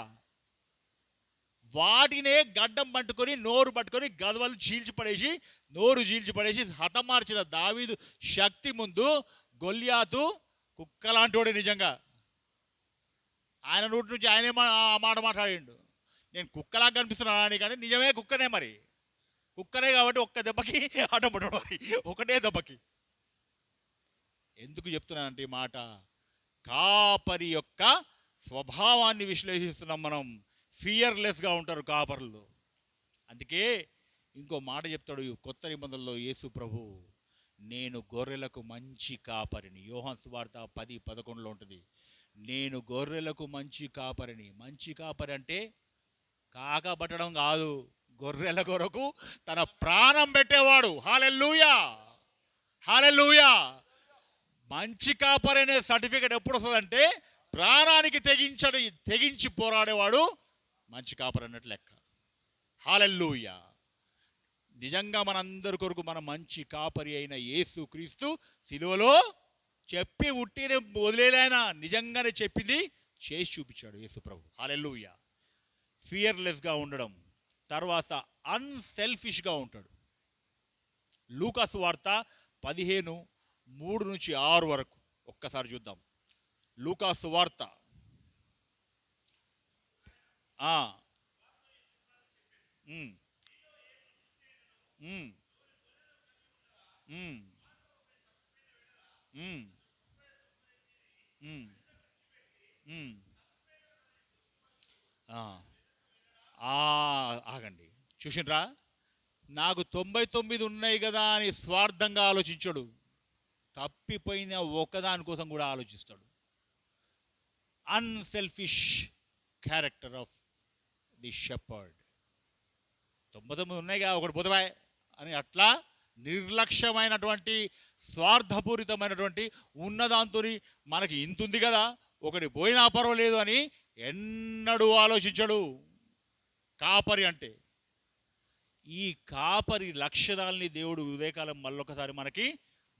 వాటినే గడ్డం పట్టుకొని నోరు పట్టుకొని గదవలు చీల్చిపడేసి, నోరు చీల్చిపడేసి హతమార్చిన దావీదు శక్తి ముందు గొల్యాతు కుక్కలాంటోడే. నిజంగా ఆయన నోటి నుంచి ఆయనే ఆ మాట మాట్లాడిండు. నేను కుక్కలాగా కనిపిస్తున్నాను కానీ నిజమే కుక్కనే. మరి కుక్కనే కాబట్టి ఒక్క దెబ్బకి అడ్డంపడ్డాడు. మరి ఒకటే దెబ్బకి. ఎందుకు చెప్తున్నానంటే ఈ మాట, కాపరి యొక్క స్వభావాన్ని విశ్లేషిస్తున్నాం మనం. ఫియర్లెస్గా ఉంటారు కాపరులు. అందుకే ఇంకో మాట చెప్తాడు కొత్త నిబంధనలో యేసు ప్రభు, నేను గొర్రెలకు మంచి కాపరిని. యోహాను సువార్త 10:11 ఉంటుంది. నేను గొర్రెలకు మంచి కాపరిని. మంచి కాపరి అంటే కాకబట్టడం కాదు, గొర్రెల కొరకు తన ప్రాణం పెట్టేవాడు. హల్లెలూయా, హల్లెలూయా. మంచి కాపరి అనే సర్టిఫికెట్ ఎప్పుడు వస్తుందంటే, ప్రాణానికి తెగించి పోరాడేవాడు మంచి కాపరి అన్నట్టు లెక్క. హల్లెలూయా. నిజంగా మనందరి కొరకు మన మంచి కాపరి అయిన యేసు క్రీస్తు సిలువలో చెప్పి ఉట్టినే వదిలేలాయన, నిజంగానే చెప్పింది చేసి చూపించాడు యేసు ప్రభు. హల్లెలూయా. ఫియర్లెస్గా ఉండడం. తర్వాత అన్సెల్ఫిష్గా ఉంటాడు. లూకా సువార్త 15:3-6 వరకు ఒక్కసారి చూద్దాం. లూకా సువార్త ఉమ్, ఉమ్, ఉమ్, ఉమ్, ఉమ్, ఉమ్. ఆ, ఆ, ఆగండి, చూసిండ్రా? నాకు 99 ఉన్నాయి కదా అని స్వార్థంగా ఆలోచించడు. తప్పిపోయిన ఒకదాని కోసం కూడా ఆలోచిస్తాడు. Unselfish character of the shepherd. 99 ఉన్నాయిగా, ఒకటి పోతావా అని అట్లా నిర్లక్ష్యమైనటువంటి స్వార్థపూరితమైనటువంటి ఉన్నదాంతో మనకి ఇంతుంది కదా, ఒకటి పోయినా పర్వాలేదు అని ఎన్నడూ ఆలోచించడు కాపరి అంటే. ఈ కాపరి లక్షణాలని దేవుడు ఉదయకాలం మళ్ళొకసారి మనకి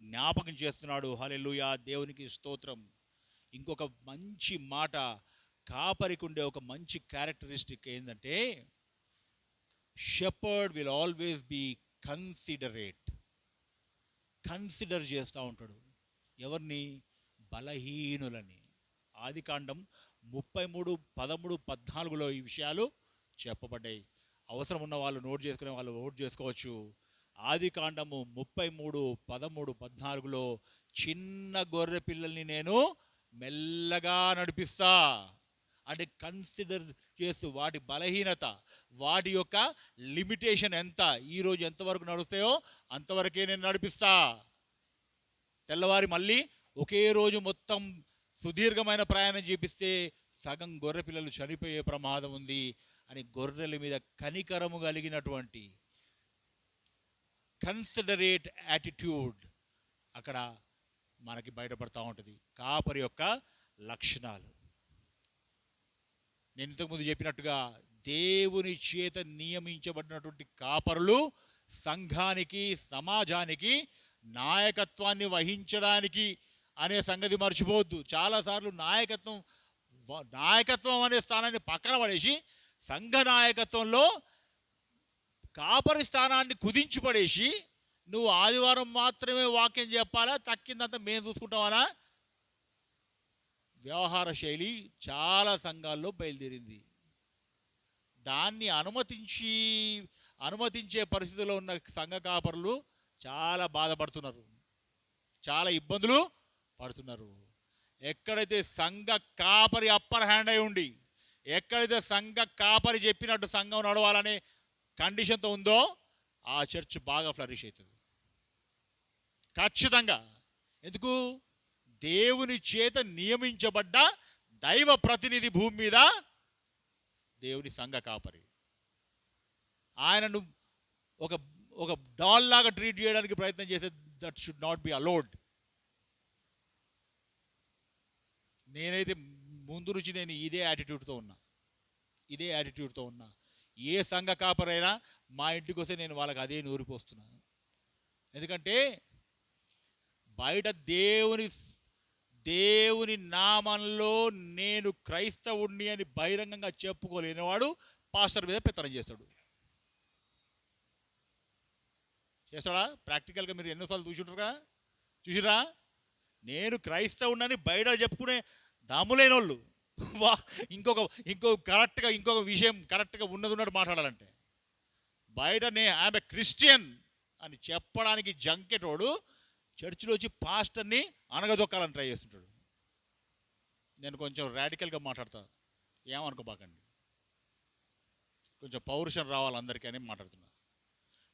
జ్ఞాపకం చేస్తున్నాడు. హల్లెలూయా, దేవునికి స్తోత్రం. ఇంకొక మంచి మాట, కాపరికి ఉండే ఒక మంచి క్యారెక్టరిస్టిక్ ఏంటంటే, shepherd will always be considerate. Consider చేస్తూ ఉంటాడు. ఎవరిని? బలహీనులని. ఆదికాండం 33, 13, 14లో ఈ విషయాలు చెప్పబడ్డాయి. అవసరం ఉన్న వాళ్ళు నోట్ చేసుకునే వాళ్ళు నోట్ చేసుకోవచ్చు. ఆదికాండము 33, 13, 14లో చిన్న గొర్రె పిల్లల్ని నేను మెల్లగా నడిపిస్తా అంటే కన్సిడర్ చేస్తూ వాటి బలహీనత, వాటి యొక్క లిమిటేషన్ ఎంత, ఈరోజు ఎంతవరకు నడుస్తాయో అంతవరకే నేను నడిపిస్తా. తెల్లవారి మళ్ళీ ఒకే రోజు మొత్తం సుదీర్ఘమైన ప్రయాణం చేపిస్తే సగం గొర్రె పిల్లలు చనిపోయే ప్రమాదం ఉంది అని గొర్రెల మీద కనికరము కలిగినటువంటి కన్సిడరేట్ యాటిట్యూడ్ అక్కడ మనకి బయటపడతా ఉంటుంది. కాపరి యొక్క లక్షణాలు నేను ఇంతకుముందు చెప్పినట్టుగా దేవుని చేత నియమించబడినటువంటి కాపరులు సంఘానికి, సమాజానికి నాయకత్వాన్ని వహించడానికి అనే సంగతి మర్చిపోవద్దు. చాలాసార్లు నాయకత్వం అనే స్థానాన్ని పక్కన పడేసి సంఘ నాయకత్వంలో కాపరి స్థానాన్ని కుదించి పడేసి నువ్వు ఆదివారం మాత్రమే వాక్యం చెప్పాలా, తక్కిందంతా మేము చూసుకుంటామనా వ్యవహార శైలి చాలా సంఘాల్లో బయలుదేరింది. దాన్ని అనుమతించే పరిస్థితిలో ఉన్న సంఘ కాపరులు చాలా బాధపడుతున్నారు, చాలా ఇబ్బందులు పడుతున్నారు. ఎక్కడైతే సంఘ కాపరి అప్పర్ హ్యాండ్ అయి ఉండి, ఎక్కడైతే సంఘ కాపరి చెప్పినట్టు సంఘం నడవాలనే కండిషన్తో ఉందో ఆ చర్చ్ బాగా ఫ్లరిష్ అవుతుంది ఖచ్చితంగా. ఎందుకు? దేవుని చేత నియమించబడ్డ దైవ ప్రతినిధి భూమి మీద దేవుని సంఘ కాపరి. ఆయనను ఒక డాల్ లాగా ట్రీట్ చేయడానికి ప్రయత్నం చేసే that should not be allowed. నేనైతే ముందు నుంచి నేను ఇదే యాటిట్యూడ్తో ఉన్నా. ఏ సంఘ కాపరైనా మా ఇంటికి వస్తే నేను వాళ్ళకి అదే నూరిపోస్తున్నాను. ఎందుకంటే బయట దేవుని నామంలో నేను క్రైస్తవుడిని అని బహిరంగంగా చెప్పుకోలేనివాడు పాస్టర్ మీద పెత్తనం చేస్తాడా? ప్రాక్టికల్గా మీరు ఎన్నోసార్లు చూసిరా? నేను క్రైస్తవుడిని బయట చెప్పుకునే దమ్ములేని వాళ్ళు ఇంకొక విషయం కరెక్ట్గా ఉన్నట్టు మాట్లాడాలంటే బయట ఐఎమ్ ఏ క్రిస్టియన్ అని చెప్పడానికి జంకెటోడు చర్చిలో వచ్చి పాస్టర్ని అనగదొక్కాలని ట్రై చేస్తుంటాడు. నేను కొంచెం రాడికల్గా మాట్లాడతా, ఏమనుకోబాకండి, కొంచెం పౌరుషం రావాలి అందరికీ అని మాట్లాడుతున్నా.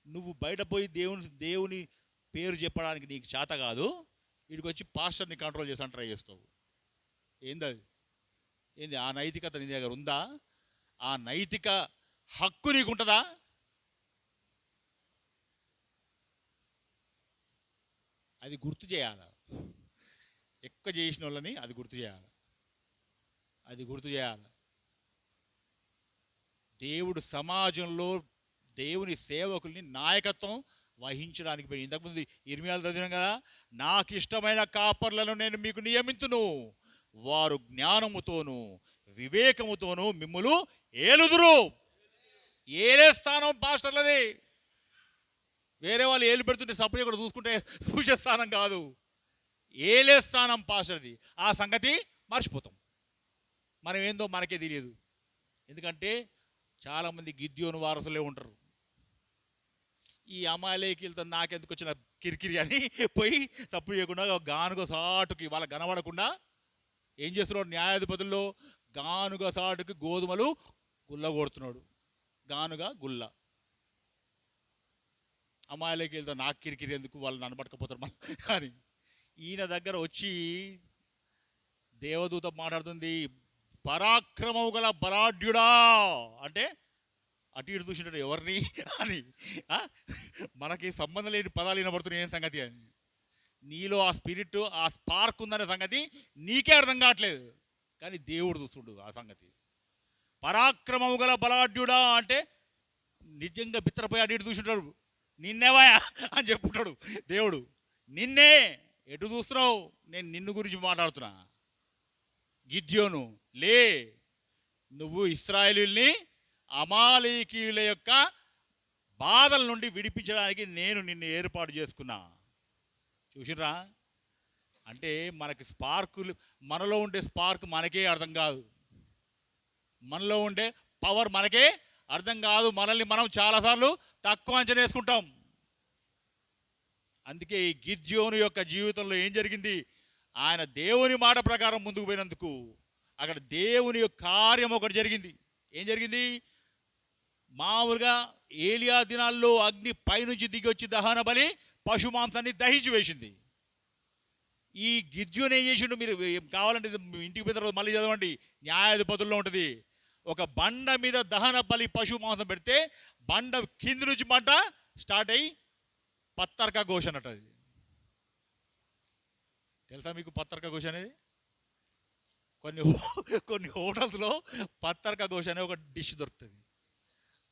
నువ్వు బయట పోయి దేవుని పేరు చెప్పడానికి నీకు చేత కాదు, వీడికి వచ్చి పాస్టర్ని కంట్రోల్ చేసాను ట్రై చేస్తావు. ఏంది ఆ నైతికత నీ దగ్గర ఉందా? ఆ నైతిక హక్కు నీకుంటుందా? అది గుర్తు చేయాలి. ఎక్కువ చేసిన వాళ్ళని అది గుర్తు చేయాలి. దేవుడు సమాజంలో దేవుని సేవకుల్ని నాయకత్వం వహించడానికి పోయి ఇంతకుముందు ఇర్మియాలో చదివినాం కదా, నాకు ఇష్టమైన కాపర్లను నేను మీకు నియమించును, వారు జ్ఞానముతోనూ వివేకముతోనూ మిమ్ములు ఏలుదురు. ఏలే స్థానం పాస్టర్లది. వేరే వాళ్ళు ఏలు పెడుతుంటే సపరేట్ కూడా చూసే స్థానం కాదు, ఏలే స్థానం పాస్టర్ది. ఆ సంగతి మర్చిపోతాం. మనం ఏందో మనకే తెలియదు. ఎందుకంటే చాలామంది గిద్యోను వారసులే ఉంటారు. ఈ అమాలేకీలతో నాకెందుకు వచ్చిన కిరికిరి అని పోయి తప్పు చేయకుండా గానుగ సాటుకి వాళ్ళకి కనబడకుండా ఏం చేస్తున్నాడు, న్యాయాధిపతుల్లో గానుగ సాటుకి గోధుమలు గుల్ల కొడుతున్నాడు. గానుగ గుల్ల. అమాలేకీలతో నాకు కిరికిరి ఎందుకు, వాళ్ళు నన్ను పట్టుకపోతారు మళ్ళీ అని ఈయన దగ్గర వచ్చి దేవదూత మాట్లాడుతుంది, పరాక్రమము గల బలాఢ్యుడా అంటే అటు ఇటు చూసినట్టు ఎవరిని అని. మనకి సంబంధం లేని పదాలు వినబడుతున్నాయి ఏం సంగతి అని. నీలో ఆ స్పిరిట్, ఆ స్పార్క్ ఉందనే సంగతి నీకే అర్థం కావట్లేదు, కానీ దేవుడు చూస్తుండు ఆ సంగతి. పరాక్రమము గల బలాఢ్యుడా అంటే నిజంగా బిత్తరపోయి అటు ఇటు చూసింటాడు. నిన్నేవాయా అని చెప్పుంటాడు దేవుడు. నిన్నే ఎటు చూస్తున్నావు, నేను నిన్ను గురించి మాట్లాడుతున్నా. గిద్యోను లే, నువ్వు ఇశ్రాయేలీయుల్ని అమాలేకీయుల యొక్క బాధల నుండి విడిపించడానికి నేను నిన్ను ఏర్పాటు చేసుకున్నా. చూసిర్రా, అంటే మనకి స్పార్కులు, మనలో ఉండే స్పార్క్ మనకే అర్థం కాదు, మనలో ఉండే పవర్ మనకే అర్థం కాదు. మనల్ని మనం చాలాసార్లు తక్కువ అంచనా వేసుకుంటాం. అందుకే ఈ గిద్యోను యొక్క జీవితంలో ఏం జరిగింది, ఆయన దేవుని మాట ప్రకారం ముందుకు పోయినందుకు అక్కడ దేవుని యొక్క కార్యం ఒకటి జరిగింది. ఏం జరిగింది, మామూలుగా ఏలియా దినాల్లో అగ్ని పైనుంచి దిగి వచ్చి దహన బలి పశు మాంసాన్ని దహించి వేసింది. ఈ గిద్యోను ఏం చేసిండు, మీరు కావాలంటే ఇంటికి పోయిన తర్వాత మళ్ళీ చదవండి, న్యాయాధిపతుల్లో ఉంటుంది. ఒక బండ మీద దహన బలి పశు మాంసం పెడితే బండ కింది నుంచి మంట స్టార్ట్ అయ్యి పత్తర్కా ఘోష అన్నట్టు. అది తెలుసా మీకు పత్తర్కా ఘోష అనేది? కొన్ని హోటల్స్లో పత్తర్కా ఘోష అనే ఒక డిష్ దొరుకుతుంది.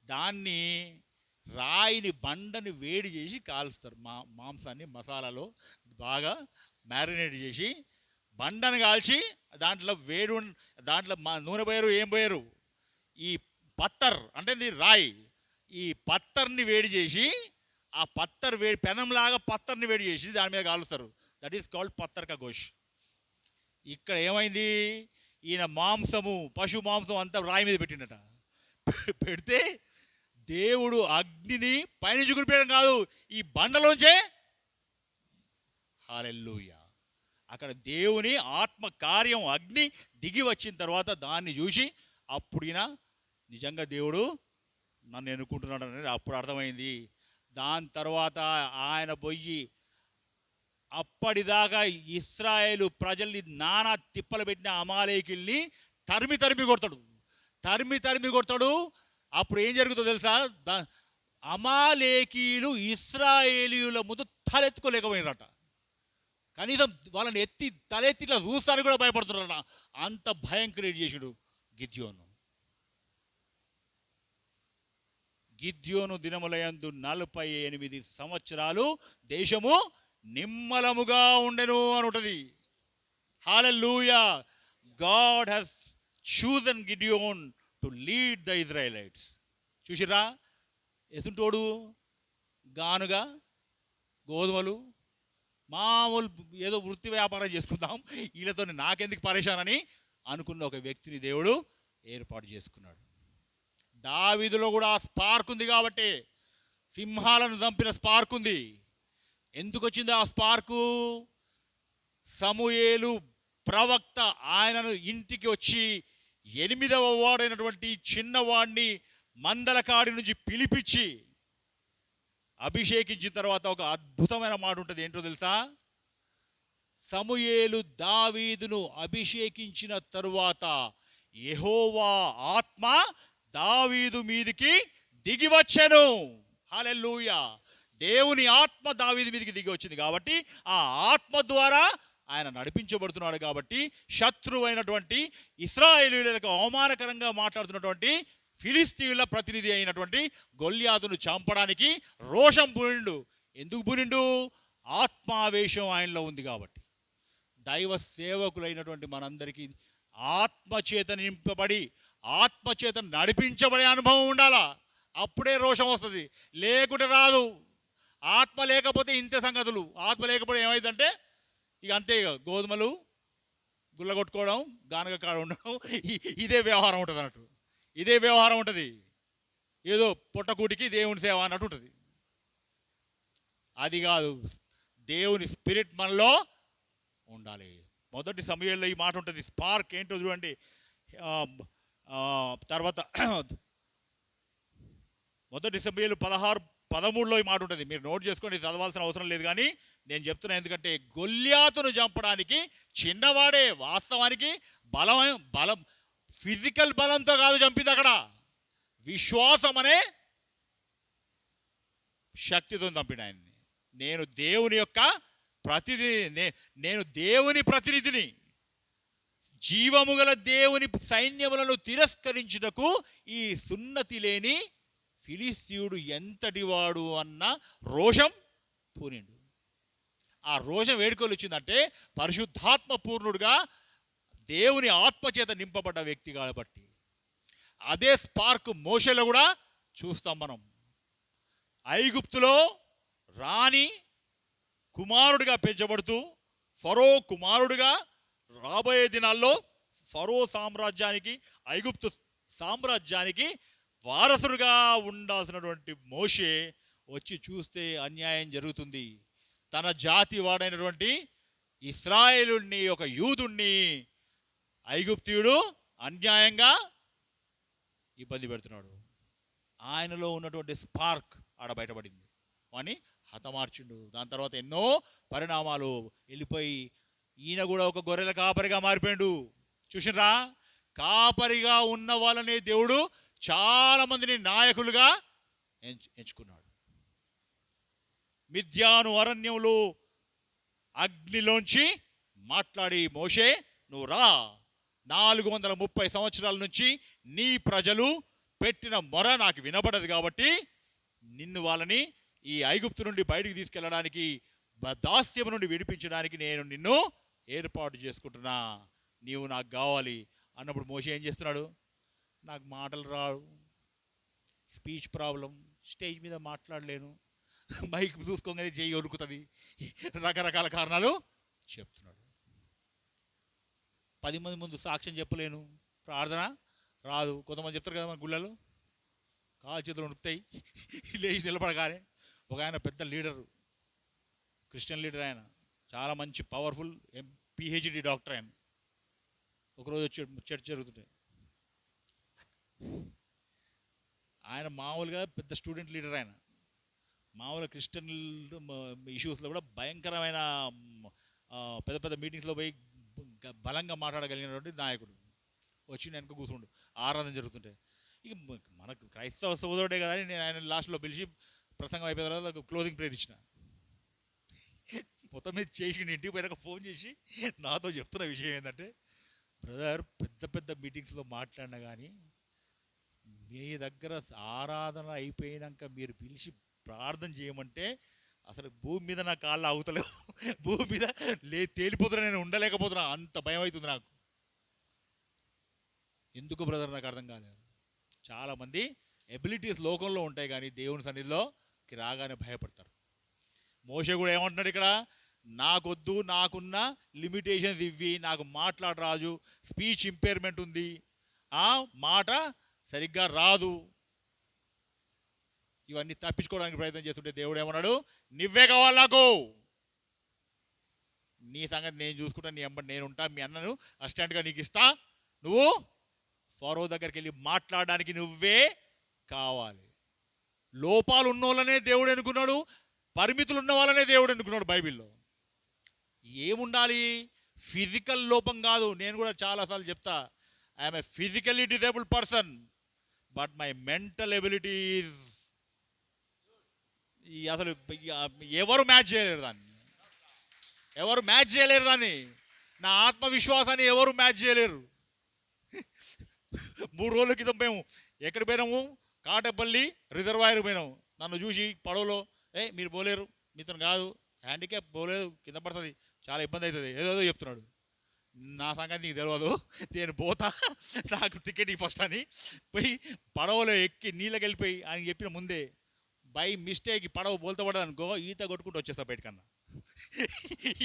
దాన్ని రాయిని బండని వేడి చేసి కాలుస్తారు. మాంసాన్ని మసాలాలో బాగా మ్యారినేట్ చేసి బండను కాల్చి దాంట్లో దాంట్లో నూనె పోయారు, ఏం పోయారు, ఈ పత్తర్ అంటే రాయి, ఈ పత్తర్ని వేడి చేసి ఆ పత్తర్ వేడి పెనంలాగా పత్తర్ని వేడి చేసి దాని మీద కాలుస్తారు. దట్ ఈస్ కాల్డ్ పత్తర్కా ఘోష్. ఇక్కడ ఏమైంది, ఈయన మాంసము పశు మాంసం అంతా రాయి మీద పెట్టిండట. పెడితే దేవుడు అగ్నిని పైనుంచి కురిపేయడం కాదు, ఈ బండలోంచే. హల్లెలూయా. అక్కడ దేవుని ఆత్మ కార్యం అగ్ని దిగి వచ్చిన తర్వాత దాన్ని చూసి అప్పుడు ఈయన నిజంగా దేవుడు నన్ను ఎన్నుకుంటున్నాడు అనేది అప్పుడు అర్థమైంది. దాని తర్వాత ఆయన పోయి అప్పటిదాకా ఇశ్రాయేలు ప్రజల్ని నానా తిప్పలు పెట్టిన అమాలేకీల్ని తరిమి తరిమి కొడతాడు. అప్పుడు ఏం జరుగుతుందో తెలుసా, అమాలేకీలు ఇశ్రాయేలీయుల ముందు తలెత్తుకోలేకపోయినారట. కనీసం వాళ్ళని ఎత్తి తలెత్తి ఇట్లా చూస్తానికి కూడా భయపడుతున్నారట. అంత భయం క్రియేట్ చేసాడు గిద్యోను. గిద్యోను దినములయందు 48 సంవత్సరాలు దేశము నిమ్మలముగా ఉండెను అని ఉంటుంది. Hallelujah. God has chosen Gideon to lead the Israelites. చూసిరా, ఎసుంటోడు గానుగా గోధుమలు మామూలు ఏదో వృత్తి వ్యాపారం చేసుకుందాం, వీళ్ళతో నాకెందుకు పరేషానని అనుకున్న ఒక వ్యక్తిని దేవుడు ఏర్పాటు చేసుకున్నాడు. దావీదులో కూడా ఆ స్పార్క్ ఉంది కాబట్టి, సింహాలను చంపిన స్పార్క్ ఉంది. ఎందుకు వచ్చింది ఆ స్పార్కు? సమూయేలు ప్రవక్త ఆయనను ఇంటికి వచ్చి 8వ వాడైనటువంటి చిన్నవాడిని మందల కాడి నుంచి పిలిపించి అభిషేకించిన తర్వాత ఒక అద్భుతమైన మాట ఉంటుంది. ఏంటో తెలుసా, సమూయేలు దావీదును అభిషేకించిన తరువాత యెహోవా ఆత్మ దావీదు మీదికి దిగి వచ్చెను. హల్లెలూయా. దేవుని ఆత్మ దావీదు మీదికి దిగి వచ్చింది కాబట్టి ఆ ఆత్మ ద్వారా ఆయన నడిపించబడుతున్నాడు. కాబట్టి శత్రువైనటువంటి ఇశ్రాయేలీయులకు అవమానకరంగా మాట్లాడుతున్నటువంటి ఫిలిస్తీయుల ప్రతినిధి అయినటువంటి గొల్యాతును చంపడానికి రోషం పూనిండు. ఎందుకు పూనిండు? ఆత్మావేశం ఆయనలో ఉంది కాబట్టి. దైవ సేవకులైనటువంటి మనందరికీ ఆత్మచేత నింపబడి ఆత్మచేత నడిపించబడే అనుభవం ఉండాలా. అప్పుడే రోషం వస్తుంది, లేకుంటే రాదు. ఆత్మ లేకపోతే ఇంతే సంగతులు. ఆత్మ లేకపోతే ఏమైందంటే ఇక అంతే, ఇక గోధుమలు గుల్లగొట్టుకోవడం, గానగ కాడ ఉండడం, ఇదే వ్యవహారం ఉంటుంది అన్నట్టు. ఇదే వ్యవహారం ఉంటుంది. ఏదో పొట్టకూటికి దేవుని సేవ అన్నట్టు ఉంటుంది. అది కాదు, దేవుని స్పిరిట్ మనలో ఉండాలి. మొదటి సమయంలో ఈ మాట ఉంటుంది. స్పార్క్ ఏంటో చూడండి. తర్వాత మొదటి సమయంలో 16:13 ఈ మాట ఉంటుంది. మీరు నోట్ చేసుకోండి, చదవాల్సిన అవసరం లేదు, కానీ నేను చెప్తున్నా. ఎందుకంటే గొల్యాతును చంపడానికి చిన్నవాడే వాస్తవానికి బలం ఫిజికల్ బలంతో కాదు చంపింది, అక్కడ విశ్వాసం అనే శక్తితో చంపిన ఆయన్ని. నేను దేవుని యొక్క నేను దేవుని ప్రతినిధిని. జీవము గల దేవుని సైన్యములను తిరస్కరించుటకు ఈ సున్నతి లేని ఫిలిస్తీయుడు ఎంతటివాడు అన్న రోషం పూనిండు. ఆ రోషం వేడుకలు వచ్చిందంటే పరిశుద్ధాత్మ పూర్ణుడుగా దేవుని ఆత్మచేత నింపబడ్డ వ్యక్తి కాబట్టి. అదే స్పార్క్ మోషేలో కూడా చూస్తాం మనం. ఐగుప్తులో రాణి కుమారుడిగా పెంచబడుతూ ఫరో కుమారుడిగా రాబోయే దినాల్లో ఫరో సామ్రాజ్యానికి, ఐగుప్తు సామ్రాజ్యానికి వారసుడుగా ఉండాల్సినటువంటి మోషే వచ్చి చూస్తే అన్యాయం జరుగుతుంది. తన జాతి వాడైనటువంటి ఇశ్రాయేలుని, ఒక యూదుణ్ణి ఐగుప్తీయుడు అన్యాయంగా ఇబ్బంది పెడుతున్నాడు. ఆయనలో ఉన్నటువంటి స్పార్క్ ఆడ బయటపడింది, అని హతమార్చిండు. దాని తర్వాత ఎన్నో పరిణామాలు వెళ్ళిపోయి ఈయన కూడా ఒక గొర్రెల కాపరిగా మారిపోయాడు. చూసినరా, కాపరిగా ఉన్న వాళ్ళనే దేవుడు చాలా మందిని నాయకులుగా ఎంచుకున్నాడు. మిద్యాను అరణ్యంలో అగ్నిలోంచి మాట్లాడి, మోషే నువ్వు రా, 430 సంవత్సరాల నుంచి నీ ప్రజలు పెట్టిన మొర నాకు వినబడదు కాబట్టి నిన్ను వాళ్ళని ఈ ఐగుప్తు నుండి బయటికి తీసుకెళ్ళడానికి, దాస్యం నుండి విడిపించడానికి నేను నిన్ను ఏర్పాటు చేసుకుంటున్నా, నీవు నాకు కావాలి అన్నప్పుడు మోషే ఏం చేస్తున్నాడు? నాకు మాటలు రావు, స్పీచ్ ప్రాబ్లం, స్టేజ్ మీద మాట్లాడలేను, మైక్ చూసుకోగానే చెయ్యి ఒరుకుతుంది, రకరకాల కారణాలు చెప్తున్నాడు. 10 మంది ముందు సాక్ష్యం చెప్పలేను, ప్రార్థన రాదు. కొంతమంది చెప్తారు కదా మన గుళ్ళలో, కాలు చేతులు ఉడుకుతాయి లేచి నిలబడగానే. ఒక ఆయన పెద్ద లీడరు, క్రిస్టియన్ లీడర్, ఆయన చాలా మంచి పవర్ఫుల్ పిహెచ్డి డాక్టర్. ఆయన ఒకరోజు వచ్చి చర్చ్ జరుగుతుంటాయి. ఆయన మామూలుగా పెద్ద స్టూడెంట్ లీడర్. ఆయన మామూలుగా క్రిస్టియన్ ఇష్యూస్లో కూడా భయంకరమైన పెద్ద పెద్ద మీటింగ్స్లో పోయి బలంగా మాట్లాడగలిగినటువంటి నాయకుడు. వచ్చి వెనక కూర్చుండు, ఆరాధన జరుగుతుంటే. ఇక మనకు క్రైస్తవ సోదరుడే కదా అని నేను ఆయన లాస్ట్లో పిలిచి ప్రసంగం అయిపోయిన తర్వాత క్లోజింగ్ ప్రేయర్ ఇచ్చిన. మొత్తం మీద చేసి ఇంటికి పోయినాక ఫోన్ చేసి నాతో చెప్తున్న విషయం ఏంటంటే, బ్రదర్, పెద్ద పెద్ద మీటింగ్స్లో మాట్లాడినా కానీ మీ దగ్గర ఆరాధన అయిపోయినాక మీరు పిలిచి ప్రార్థన చేయమంటే అసలు భూమి మీద నా కాళ్ళు ఆగుతలేవు, భూమి మీద తేలిపోతున్నా, నేను ఉండలేకపోతున్నా, అంత భయం అవుతుంది నాకు. ఎందుకు బ్రదర్ నాకు అర్థం కాలేదు. చాలామంది ఎబిలిటీస్ లోకంలో ఉంటాయి కానీ దేవుని సన్నిధిలోకి రాగానే భయపడతారు. మోషే కూడా ఏమంటున్నాడు ఇక్కడ, నాకొద్దు, నాకున్న లిమిటేషన్స్ ఇవి, నాకు మాట్లాడరాదు, స్పీచ్ ఇంపైర్మెంట్ ఉంది, ఆ మాట సరిగ్గా రాదు, ఇవన్నీ తప్పించుకోవడానికి ప్రయత్నం చేస్తుంటే దేవుడు ఏమన్నాడు, నువ్వే కావాలి నాకు, నీ సంగతి నేను చూసుకుంటా, నీ ఎంబడి నేను ఉంటా, మీ అన్నను అసిస్టెంట్గా నీకు ఇస్తా, నువ్వు ఫరో దగ్గరికి వెళ్ళి మాట్లాడడానికి నువ్వే కావాలి. లోపాలు ఉన్న వాళ్ళనే దేవుడు ఎన్నుకున్నాడు, పరిమితులు ఉన్న వాళ్ళనే దేవుడు ఎన్నుకున్నాడు. బైబిల్లో ఏముండాలి? ఫిజికల్ లోపం కాదు. నేను కూడా చాలాసార్లు చెప్తా, I'm a physically disabled person, but my mental ability is, అసలు ఎవరు మ్యాచ్ చేయలేరు దాన్ని, ఎవరు మ్యాచ్ చేయలేరు దాన్ని. నా ఆత్మవిశ్వాసాన్ని ఎవరు మ్యాచ్ చేయలేరు. 3 రోజుల క్రితం మేము ఎక్కడికి పోయినాము, కాటపల్లి రిజర్వాయర్ పోయినాము. నన్ను చూసి పడవలో, మీరు పోలేరు, మీతో కాదు, హ్యాండిక్యాప్ పోలేదు, కింద పడుతుంది, చాలా ఇబ్బంది అవుతుంది, ఏదో చెప్తున్నాడు. నా సంగతి నీకు తెలియదు, నేను పోతా, నాకు టికెట్ ఫస్ట్ అని పోయి పడవలో ఎక్కి నీళ్ళకి వెళ్ళిపోయి ఆయన చెప్పిన ముందే బై మిస్టేక్ పడవ బోల్తా పడదు అనుకో, ఈత కొట్టుకుంటూ వచ్చేస్తా బయటకన్నా,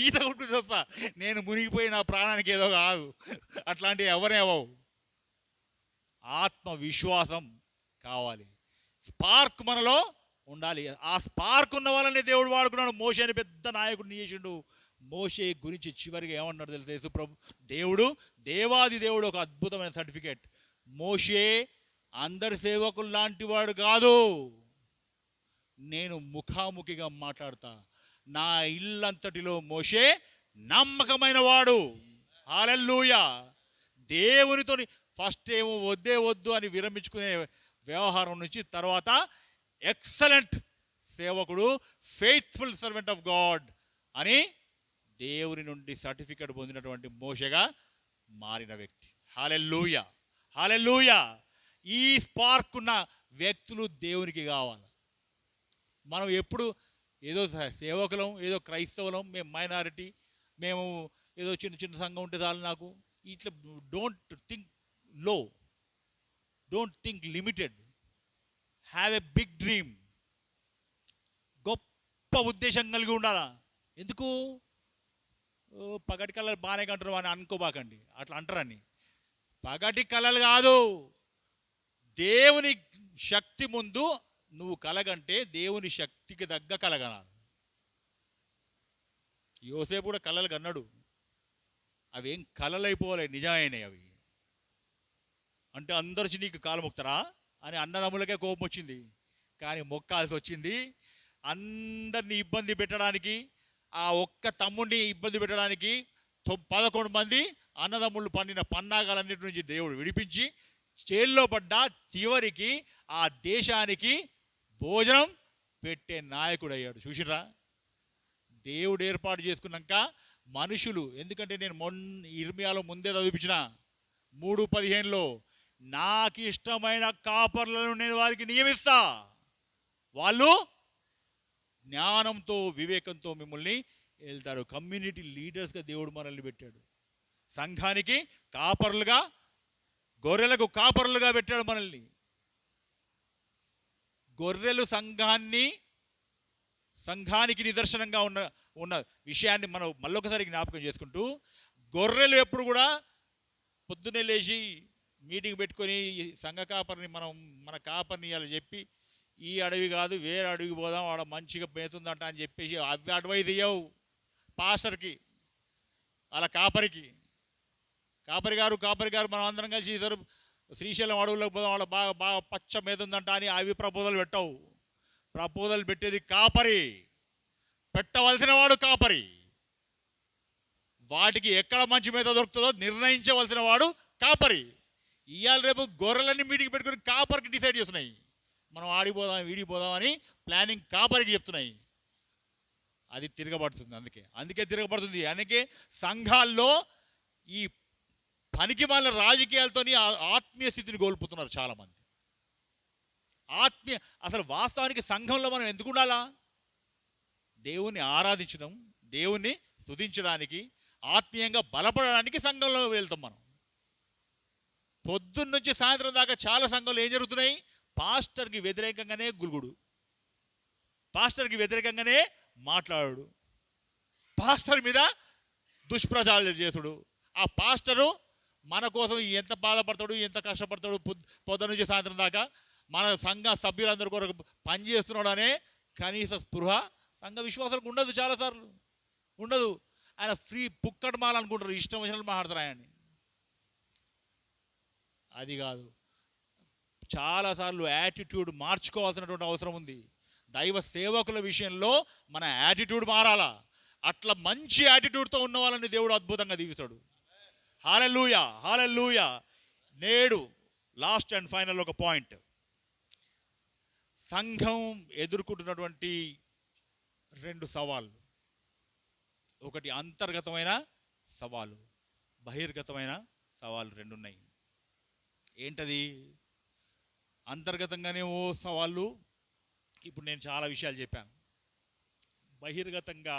ఈత కొట్టుకుంటూ వస్తా, నేను మునిగిపోయి నా ప్రాణానికి ఏదో కాదు, అట్లాంటివి ఎవరే అవ్వవు. ఆత్మవిశ్వాసం కావాలి. స్పార్క్ మనలో ఉండాలి. ఆ స్పార్క్ ఉన్న వాళ్ళని దేవుడు వాడుకున్నాడు. మోషేని పెద్ద నాయకుడిని చేసిండు. మోషే గురించి చివరిగా ఏమన్నాడు తెలుసు? యేసు ప్రభు దేవుడు, దేవాది దేవుడు ఒక అద్భుతమైన సర్టిఫికేట్. మోషే అందరి సేవకులు లాంటి వాడు కాదు, నేను ముఖాముఖిగా మాట్లాడతా. నా ఇల్లంతటిలో మోషే నమ్మకమైన వాడు. హల్లెలూయా. దేవునితో ఫస్ట్ ఏమో వద్దే వద్దు అని విరమించుకునే వ్యవహారం నుంచి తర్వాత ఎక్సలెంట్ సేవకుడు, ఫెయిత్ఫుల్ సర్వెంట్ ఆఫ్ గాడ్ అని దేవుని నుండి సర్టిఫికెట్ పొందినటువంటి మోషేగా మారిన వ్యక్తి. హల్లెలూయా, హల్లెలూయా. ఈ స్పార్క్ ఉన్న వ్యక్తులు దేవునికి కావాలి. మనం ఎప్పుడు ఏదో సేవకులం, ఏదో క్రైస్తవులం, మేము మైనారిటీ, మేము ఏదో చిన్న చిన్న సంఘం ఉంటే చాలు నాకు, ఇట్లా don't think low, don't think limited, have a big dream. గొప్ప ఉద్దేశం కలిగి ఉండాలా. ఎందుకు పగటి కళలు బాగానే కంటారు అని అనుకోబాకండి, అట్లా అంటారని. పగటి కళలు కాదు, దేవుని శక్తి ముందు నువ్వు కలగంటే దేవుని శక్తికి తగ్గ కలగనాలి. యోసేపు కూడా కళలు కన్నాడు, అవి ఏం కళలైపోలే, నిజమైనవి అవి. అంటే అందరిచి నీకు కాలు మొక్తారా అని అన్నదమ్ములకే కోపం వచ్చింది, కానీ మొక్కాల్సి వచ్చింది. అందరినీ ఇబ్బంది పెట్టడానికి, ఆ ఒక్క తమ్ముడిని ఇబ్బంది పెట్టడానికి 11 మంది అన్నదమ్ముళ్ళు పండిన పన్నాగాలన్నిటి నుంచి దేవుడు విడిపించి జైల్లో పడ్డ చివరికి ఆ దేశానికి భోజనం పెట్టే నాయకుడు అయ్యాడు. చూసిరా, దేవుడు ఏర్పాటు చేసుకున్నాక మనుషులు, ఎందుకంటే నేను ఇర్మియాలో ముందే చదివించిన 3:15లో నాకు ఇష్టమైన కాపర్లను నేను వారికి నియమిస్తా, వాళ్ళు జ్ఞానంతో వివేకంతో మిమ్మల్ని వెళ్తారు. కమ్యూనిటీ లీడర్స్గా దేవుడు మనల్ని పెట్టాడు. సంఘానికి కాపర్లుగా, గొర్రెలకు కాపర్లుగా పెట్టాడు మనల్ని. గొర్రెలు సంఘానికి నిదర్శనంగా ఉన్న విషయాన్ని మనం మళ్ళొకసారి జ్ఞాపకం చేసుకుంటూ, గొర్రెలు ఎప్పుడు కూడా పొద్దున్నే లేచి మీటింగ్ పెట్టుకొని సంఘ కాపరిని మన కాపరిని ఇవ్వాలి చెప్పి, ఈ అడవి కాదు వేరే అడవికి పోదాం, ఆడ మంచిగా మేతుందంట అని చెప్పేసి అవి అడ్వైజ్ ఇవ్వవు పాస్టర్కి, అలా కాపరి గారు మనం అందరం కలిసి ఇద్దరు శ్రీశైలం అడవుల్లోకి పోదాం, వాళ్ళ బాగా పచ్చ మేతుందంట అని అవి ప్రపోజల్ పెట్టవు. ప్రపోజల్ పెట్టేది కాపరి, పెట్టవలసిన వాడు కాపరి. వాటికి ఎక్కడ మంచి మేత దొరుకుతుందో నిర్ణయించవలసిన వాడు కాపరి. ఇవాళ రేపు గొర్రెలన్నీ మీటింగ్ పెట్టుకుని కాపరికి డిసైడ్ చేస్తున్నాయి, మనం ఆడిపోదాం వీడిపోదాం అని ప్లానింగ్ కాపరికి చెప్తున్నాయి. అది తిరగబడుతుంది. అందుకే తిరగబడుతుంది. అందుకే సంఘాల్లో ఈ పనికి వాళ్ళ రాజకీయాలతో ఆత్మీయ స్థితిని కోల్పోతున్నారు చాలామంది. అసలు వాస్తవానికి సంఘంలో మనం ఎందుకు ఉండాలా? దేవుణ్ణి ఆరాధించడం, దేవుణ్ణి స్తుతించడానికి, ఆత్మీయంగా బలపడడానికి సంఘంలో వెళ్తాం మనం. పొద్దున్న నుంచి సాయంత్రం దాకా చాలా సంఘంలో ఏం జరుగుతున్నాయి? పాస్టర్కి వ్యతిరేకంగానే గులుగుడు, పాస్టర్కి వ్యతిరేకంగానే మాట్లాడు, పాస్టర్ మీద దుష్ప్రచారాలు చేసుడు. ఆ పాస్టరు మన కోసం ఎంత బాధపడతాడు, ఎంత కష్టపడతాడు, పొద్దున్న నుంచి సాయంత్రం దాకా మన సంఘ సభ్యులందరి కొరకు పనిచేస్తున్నాడు అనే కనీస స్పృహ సంఘ విశ్వాసాలకు ఉండదు. చాలాసార్లు ఉండదు. ఆయన ఫ్రీ పుక్కట మాలనుకుంటారు, ఇష్టం వచ్చినట్లు మాట్లాడతారు ఆయన్ని. అది కాదు, చాలాసార్లు యాటిట్యూడ్ మార్చుకోవాల్సినటువంటి అవసరం ఉంది. దైవ సేవకుల విషయంలో మన యాటిట్యూడ్ మారాలా. అట్లా మంచి యాటిట్యూడ్తో ఉన్న వాళ్ళని దేవుడు అద్భుతంగా దీవిస్తాడు. హల్లెలూయా, హల్లెలూయా. నేడు లాస్ట్ అండ్ ఫైనల్ ఒక పాయింట్. సంఘం ఎదుర్కొంటున్నటువంటి 2 సవాళ్ళు. ఒకటి అంతర్గతమైన సవాలు, బహిర్గతమైన సవాలు 2 ఉన్నాయి. ఏంటది? అంతర్గతంగానే ఓ సవాళ్ళు, ఇప్పుడు నేను చాలా విషయాలు చెప్పాను. బహిర్గతంగా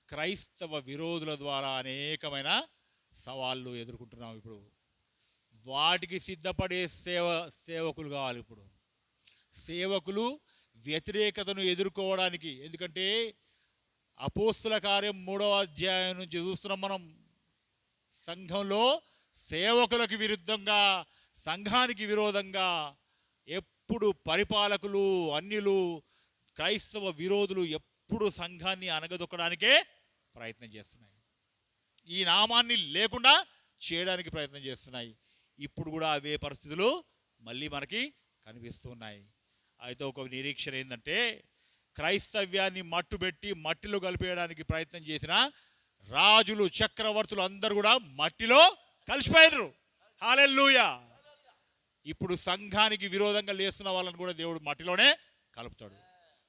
క్రైస్తవ విరోధుల ద్వారా అనేకమైన సవాళ్ళు ఎదుర్కొంటున్నాం. ఇప్పుడు వాటికి సిద్ధపడే సేవకులు కావాలి. ఇప్పుడు సేవకులు వ్యతిరేకతను ఎదుర్కోవడానికి, ఎందుకంటే అపోస్తుల కార్యం 3వ అధ్యాయం నుంచి చూస్తున్నాం మనం. సంఘంలో సేవకులకు విరుద్ధంగా, సంఘానికి విరోధంగా ఎప్పుడు పరిపాలకులు, అన్యులు, క్రైస్తవ విరోధులు ఎప్పుడు సంఘాన్ని అనగదొక్కడానికే ప్రయత్నం చేస్తున్నాయి. ఈ నామాన్ని లేకుండా చేయడానికి ప్రయత్నం చేస్తున్నాయి. ఇప్పుడు కూడా అవే పరిస్థితులు మళ్ళీ మనకి కనిపిస్తున్నాయి. అయితే ఒక నిరీక్షణ ఏంటంటే, క్రైస్తవ్యాన్ని మట్టుబెట్టి మట్టిలో కలిపేయడానికి ప్రయత్నం చేసిన రాజులు, చక్రవర్తులు అందరూ కూడా మట్టిలో కలిసిపోయారు. హల్లెలూయా. ఇప్పుడు సంఘానికి విరోధంగా లేస్తున్న వాళ్ళని కూడా దేవుడు మట్టిలోనే కలుపుతాడు.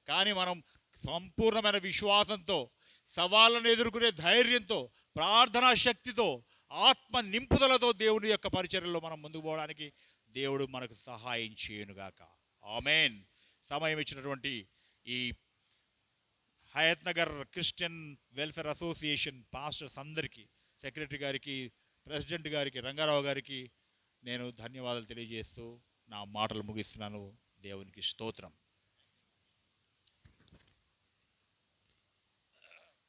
కానీ మనం సంపూర్ణమైన విశ్వాసంతో, సవాళ్ళను ఎదుర్కొనే ధైర్యంతో, ప్రార్థనా శక్తితో, ఆత్మ నింపుదలతో దేవుని యొక్క పరిచర్యలో మనం ముందుకు పోవడానికి దేవుడు మనకు సహాయం చేయనుగాక. ఆమేన్. సమయం ఇచ్చినటువంటి ఈ Hayathnagar Christian welfare association pastors అందరికీ, సెక్రటరీ గారికి, ప్రెసిడెంట్ గారికి, రంగారావు గారికి నేను ధన్యవాదాలు తెలియజేస్తూ నా మాటలు ముగిస్తున్నాను. దేవునికి స్తోత్రం.